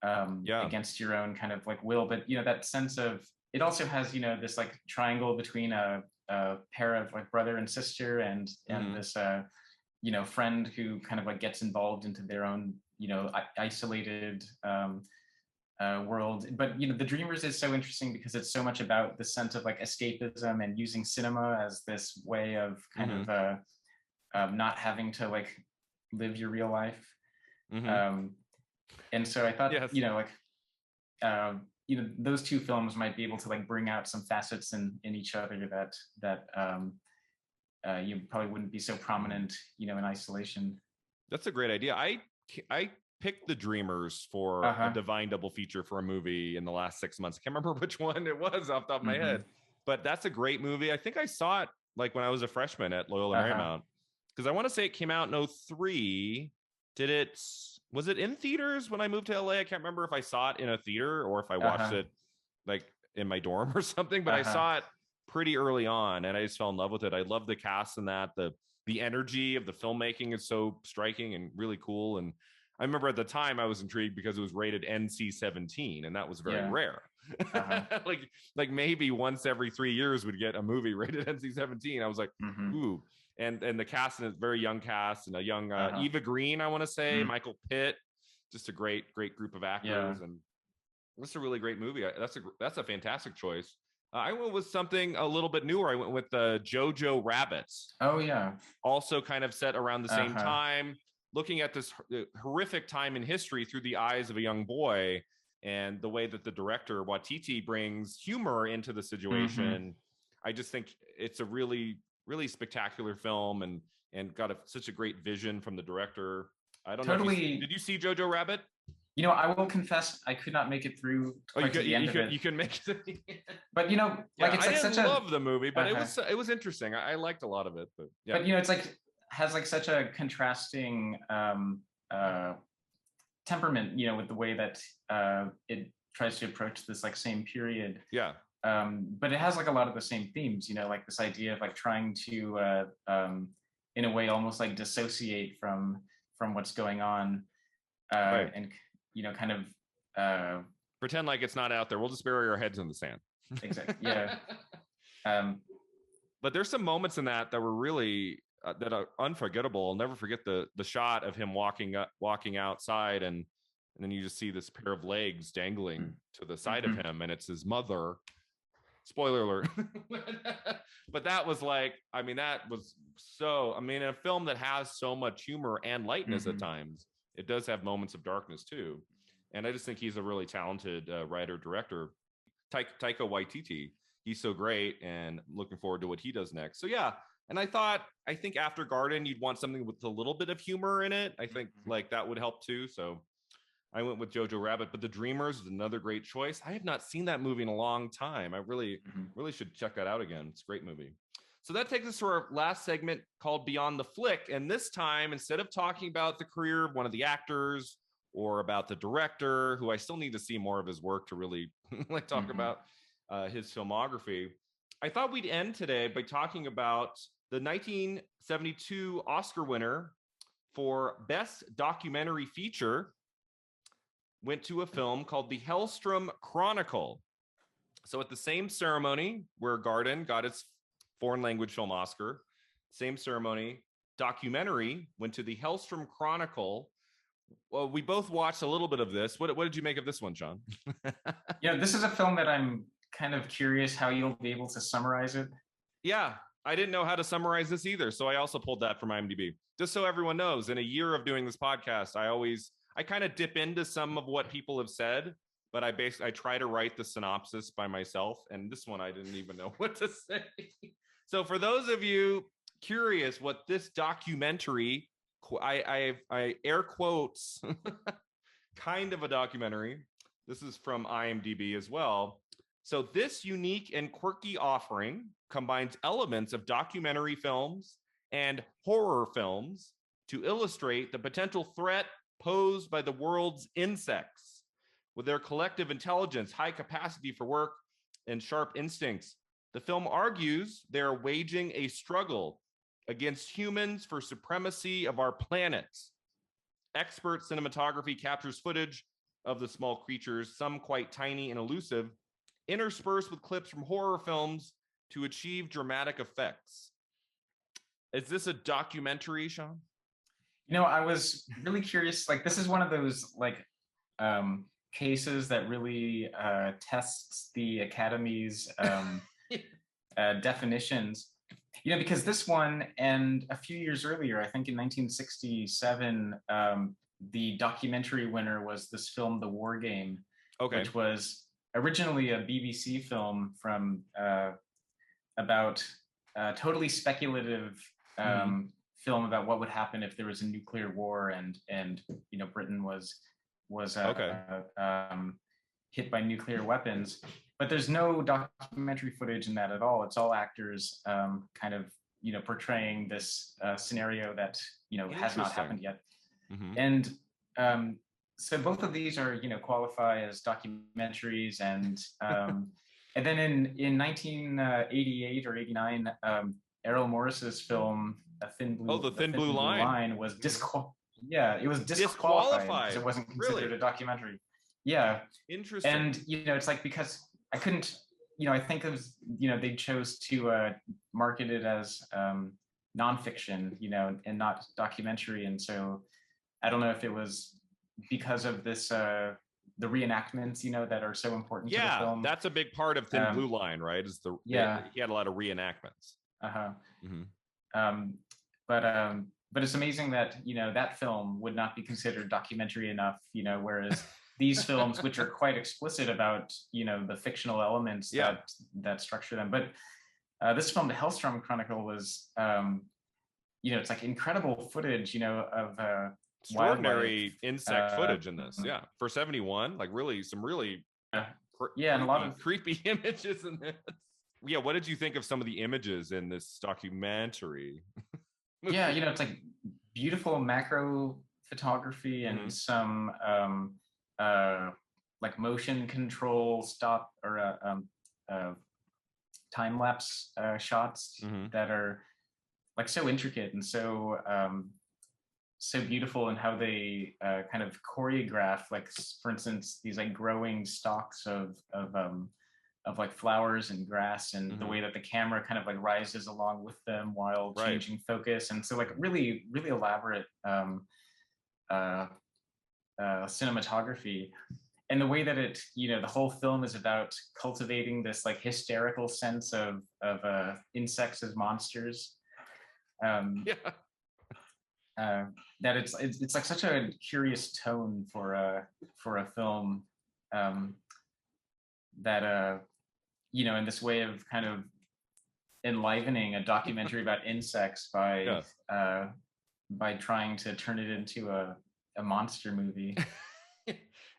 against your own kind of like will. But that sense of, it also has this like triangle between a pair of like brother and sister and this friend who kind of like gets involved into their own isolated world. But The Dreamers is so interesting because it's so much about the sense of like escapism and using cinema as this way of kind of not having to like live your life. And so I thought those two films might be able to like bring out some facets in each other that you probably wouldn't be so prominent in isolation. That's a great idea. I picked The Dreamers for a divine double feature for a movie in the last 6 months. I can't remember which one it was off the top of my head, but that's a great movie. I think I saw it like when I was a freshman at Loyola Marymount, because I want to say it came out in 2003. Was it in theaters when I moved to LA? I can't remember if I saw it in a theater or if I watched it like in my dorm or something, but I saw it pretty early on and I just fell in love with it. I love the cast in that. The energy of the filmmaking is so striking and really cool. And I remember at the time I was intrigued because it was rated NC-17, and that was very rare. Like maybe once every 3 years we'd get a movie rated NC-17. I was like, ooh. And the cast, and a very young cast, and a young Eva Green, I want to say, Michael Pitt, just a great group of actors, and it's a really great movie. That's a fantastic choice. I went with something a little bit newer. I went with Jojo Rabbit. Oh yeah, also kind of set around the same time, looking at this horrific time in history through the eyes of a young boy, and the way that the director Waititi brings humor into the situation. I just think it's a really spectacular film, and got such a great vision from the director. I don't know. Did you see Jojo Rabbit? You know, I will confess, I could not make it through. You can make it. But you know, like it's I like didn't love the movie, but it was interesting. I liked a lot of it. But you know, it's like has like such a contrasting temperament. You know, with the way that it tries to approach this like same period. Yeah. But it has like a lot of the same themes. You know, like this idea of like trying to, in a way, almost like dissociate from what's going on, and you know, kind of pretend like it's not out there. We'll just bury our heads in the sand. Exactly. Yeah. But there's some moments in that were really that are unforgettable. I'll never forget the shot of him walking outside, and then you just see this pair of legs dangling to the side of him, and it's his mother. Spoiler alert. But that was like, I mean, that was so, I mean, a film that has so much humor and lightness at times, it does have moments of darkness too. And I just think he's a really talented writer, director. Taika Waititi, he's so great, and looking forward to what he does next. So yeah, and I think after Garden, you'd want something with a little bit of humor in it. I think like that would help too. So I went with Jojo Rabbit, but The Dreamers is another great choice. I have not seen that movie in a long time. I really should check that out again. It's a great movie. So that takes us to our last segment called Beyond the Flick. And this time, instead of talking about the career of one of the actors or about the director, who I still need to see more of his work to really like talk about his filmography, I thought we'd end today by talking about the 1972 Oscar winner for Best Documentary Feature. Went to a film called The Hellstrom Chronicle. So at the same ceremony where Garden got its foreign language film Oscar, same ceremony, documentary went to The Hellstrom Chronicle. Well, we both watched a little bit of this. What did you make of this one, Sean? Yeah, this is a film that I'm kind of curious how you'll be able to summarize it. Yeah, I didn't know how to summarize this either. So I also pulled that from IMDb. Just so everyone knows, in a year of doing this podcast, I kind of dip into some of what people have said, but I try to write the synopsis by myself. And this one, I didn't even know what to say. So for those of you curious what this documentary, I air quotes, kind of a documentary. This is from IMDb as well. So this unique and quirky offering combines elements of documentary films and horror films to illustrate the potential threat posed by the world's insects. With their collective intelligence, high capacity for work, and sharp instincts, the film argues they are waging a struggle against humans for supremacy of our planet. Expert cinematography captures footage of the small creatures, some quite tiny and elusive, interspersed with clips from horror films to achieve dramatic effects. Is this a documentary, Sean? You know, I was really curious. Like, this is one of those like cases that really tests the Academy's definitions. You know, because this one, and a few years earlier, I think in 1967, the documentary winner was this film, The War Game, which was originally a BBC film from about totally speculative film about what would happen if there was a nuclear war and Britain was hit by nuclear weapons. But there's no documentary footage in that at all. It's all actors kind of portraying this scenario that has not happened yet. And so both of these are qualify as documentaries, and then in 1988 or 89, Errol Morris's film The Thin Blue Line was disqualified because it wasn't considered a documentary. Yeah. Interesting. And it's like, because I couldn't, I think it was, they chose to market it as nonfiction, and not documentary. And so I don't know if it was because of this, the reenactments, that are so important to the film. That's a big part of Thin Blue Line, right? He had a lot of reenactments. But it's amazing that that film would not be considered documentary enough, whereas these films, which are quite explicit about the fictional elements that structure them. But this film, the Hellstrom Chronicle, was it's like incredible footage, of extraordinary insect footage in this. For 71, like some really and a lot of creepy images in this. What did you think of some of the images in this documentary? It's like beautiful macro photography and some like motion control stop or time lapse shots that are like so intricate and so beautiful in how they kind of choreograph, like for instance these like growing stalks of like flowers and grass, and the way that the camera kind of like rises along with them while changing focus. And so like really, really elaborate cinematography. And the way that it, the whole film is about cultivating this like hysterical sense of insects as monsters. That it's like such a curious tone for a film that in this way of kind of enlivening a documentary about insects by trying to turn it into a monster movie.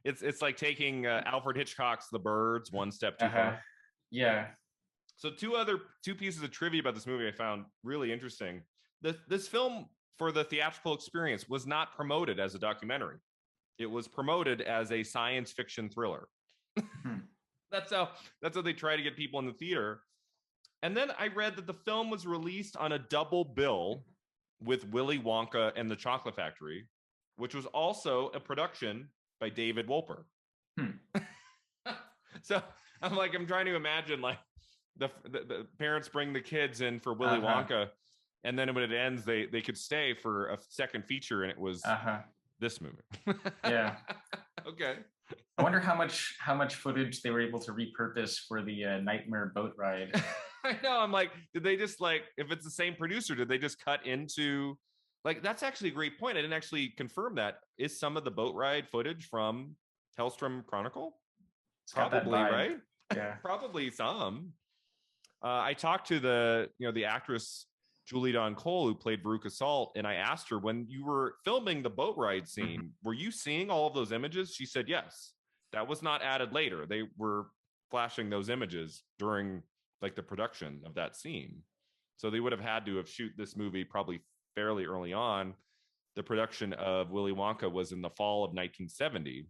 It's like taking Alfred Hitchcock's The Birds one step too far. So two pieces of trivia about this movie I found really interesting. This film, for the theatrical experience, was not promoted as a documentary. It was promoted as a science fiction thriller. That's how they try to get people in the theater. And then I read that the film was released on a double bill with Willy Wonka and the Chocolate Factory, which was also a production by David Wolper. So I'm trying to imagine like the parents bring the kids in for Willy Wonka, and then when it ends, they could stay for a second feature, and it was this movie. Okay. I wonder how much footage they were able to repurpose for the nightmare boat ride. I know. I'm like, did they just like, if it's the same producer, did they just cut into like, that's actually a great point. I didn't actually confirm that. Is some of the boat ride footage from Hellstrom Chronicle? Probably, right? Yeah. Probably some. I talked to the actress Julie Dawn Cole, who played Veruca Salt, and I asked her, when you were filming the boat ride scene, were you seeing all of those images? She said yes. That was not added later. They were flashing those images during like the production of that scene. So they would have had to have shoot this movie probably fairly early on. The production of Willy Wonka was in the fall of 1970.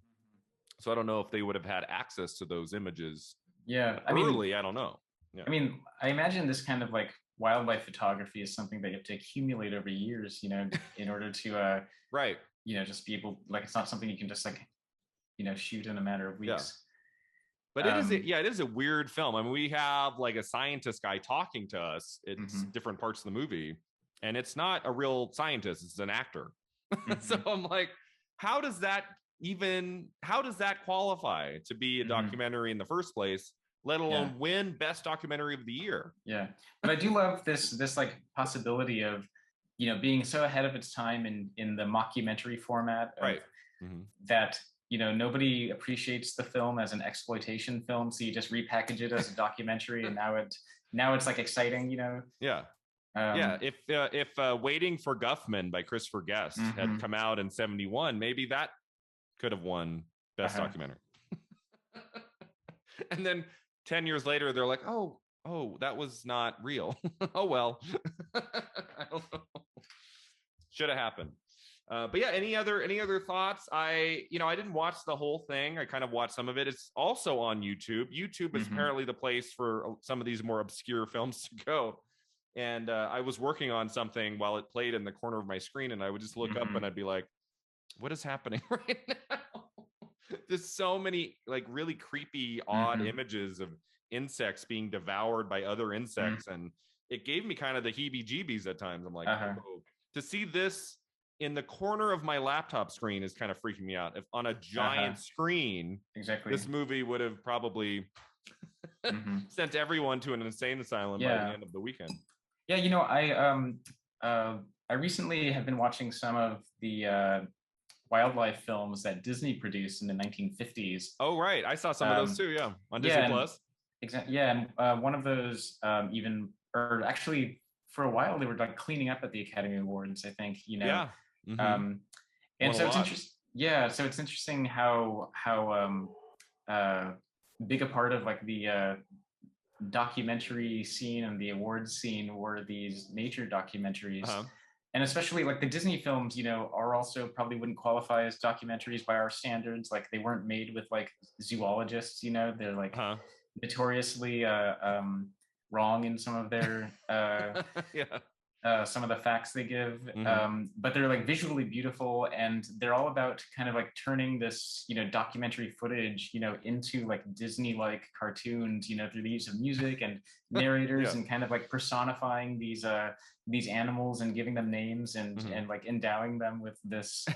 So I don't know if they would have had access to those images. I don't know. I mean, I imagine this kind of like wildlife photography is something that you have to accumulate over years, in order to just be able, like, it's not something you can just like, shoot in a matter of weeks. But it is a weird film. I mean, we have like a scientist guy talking to us at different parts of the movie, and it's not a real scientist, it's an actor. So I'm like, how does that qualify to be a documentary in the first place, let alone win Best Documentary of the Year? But I do love this like possibility of being so ahead of its time in the mockumentary format, that nobody appreciates the film as an exploitation film, so you just repackage it as a documentary, and now it's like exciting. Yeah, if Waiting for Guffman by Christopher Guest had come out in 71, maybe that could have won Best Documentary. And then 10 years later, they're like, oh, that was not real. Oh, well. I don't know. Should have happened. But yeah, any other thoughts? I didn't watch the whole thing. I kind of watched some of it. It's also on YouTube. YouTube is apparently the place for some of these more obscure films to go. And I was working on something while it played in the corner of my screen, and I would just look up and I'd be like, what is happening right now? There's so many like really creepy, odd images of insects being devoured by other insects. And it gave me kind of the heebie-jeebies at times. I'm like, oh, to see this in the corner of my laptop screen is kind of freaking me out. If on a giant screen, this movie would have probably sent everyone to an insane asylum by the end of the weekend. Yeah, I recently have been watching some of the wildlife films that Disney produced in the 1950s. Oh, right. I saw some of those too, on Disney Plus. Exactly. Yeah, and one of those actually for a while they were like cleaning up at the Academy Awards, I think, and so it's interesting. Yeah, so it's interesting how big a part of like the documentary scene and the awards scene were these nature documentaries. And especially like the Disney films, are also probably wouldn't qualify as documentaries by our standards. Like they weren't made with like zoologists, they're like notoriously wrong in some of their some of the facts they give, but they're like visually beautiful, and they're all about kind of like turning this documentary footage into like Disney-like cartoons through the use of music and narrators and kind of like personifying these animals and giving them names and like endowing them with this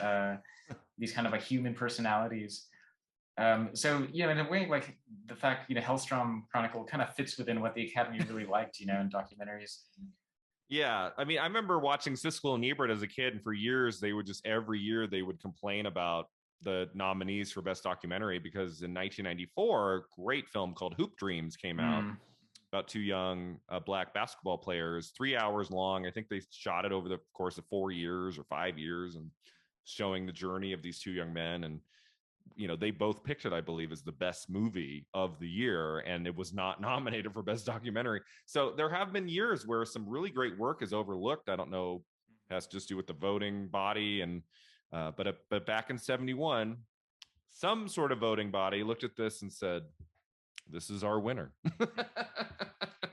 these kind of like human personalities. So in a way, like the fact Hellstrom Chronicle kind of fits within what the Academy really liked in documentaries. Yeah, I mean, I remember watching Siskel and Ebert as a kid, and for years every year they would complain about the nominees for Best Documentary, because in 1994 a great film called Hoop Dreams came out about two young black basketball players, 3 hours long. I think they shot it over the course of 4 years or 5 years, and showing the journey of these two young men. And they both picked it, I believe, as the best movie of the year, and it was not nominated for Best Documentary. So there have been years where some really great work is overlooked. I don't know, it has to just do with the voting body, and but back in 71, some sort of voting body looked at this and said, "This is our winner." I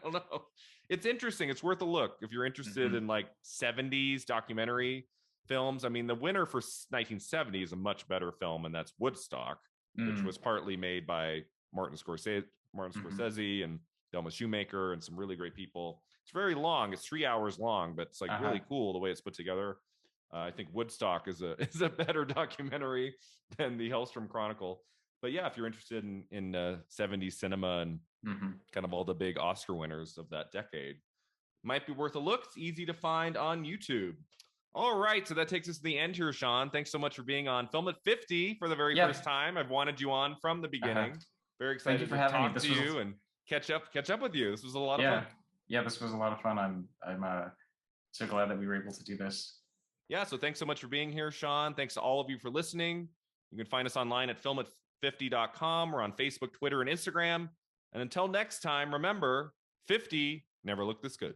don't know. It's interesting. It's worth a look if you're interested in like 70s documentary films. I mean, the winner for 1970 is a much better film, and that's Woodstock, which was partly made by Martin Scorsese and Thelma Shoemaker and some really great people. It's very long. It's 3 hours long, but it's like really cool the way it's put together. I think Woodstock is a better documentary than the Hellstrom Chronicle. But yeah, if you're interested in 70s cinema and kind of all the big Oscar winners of that decade, might be worth a look. It's easy to find on YouTube. All right, so that takes us to the end here, Sean. Thanks so much for being on Film at 50 for the very first time. I've wanted you on from the beginning. Very excited to talk to you and catch up with you. This was a lot of fun. Yeah, this was a lot of fun. I'm so glad that we were able to do this. Yeah, so thanks so much for being here, Sean. Thanks to all of you for listening. You can find us online at filmat50.com. We're on Facebook, Twitter, and Instagram. And until next time, remember, 50 never looked this good.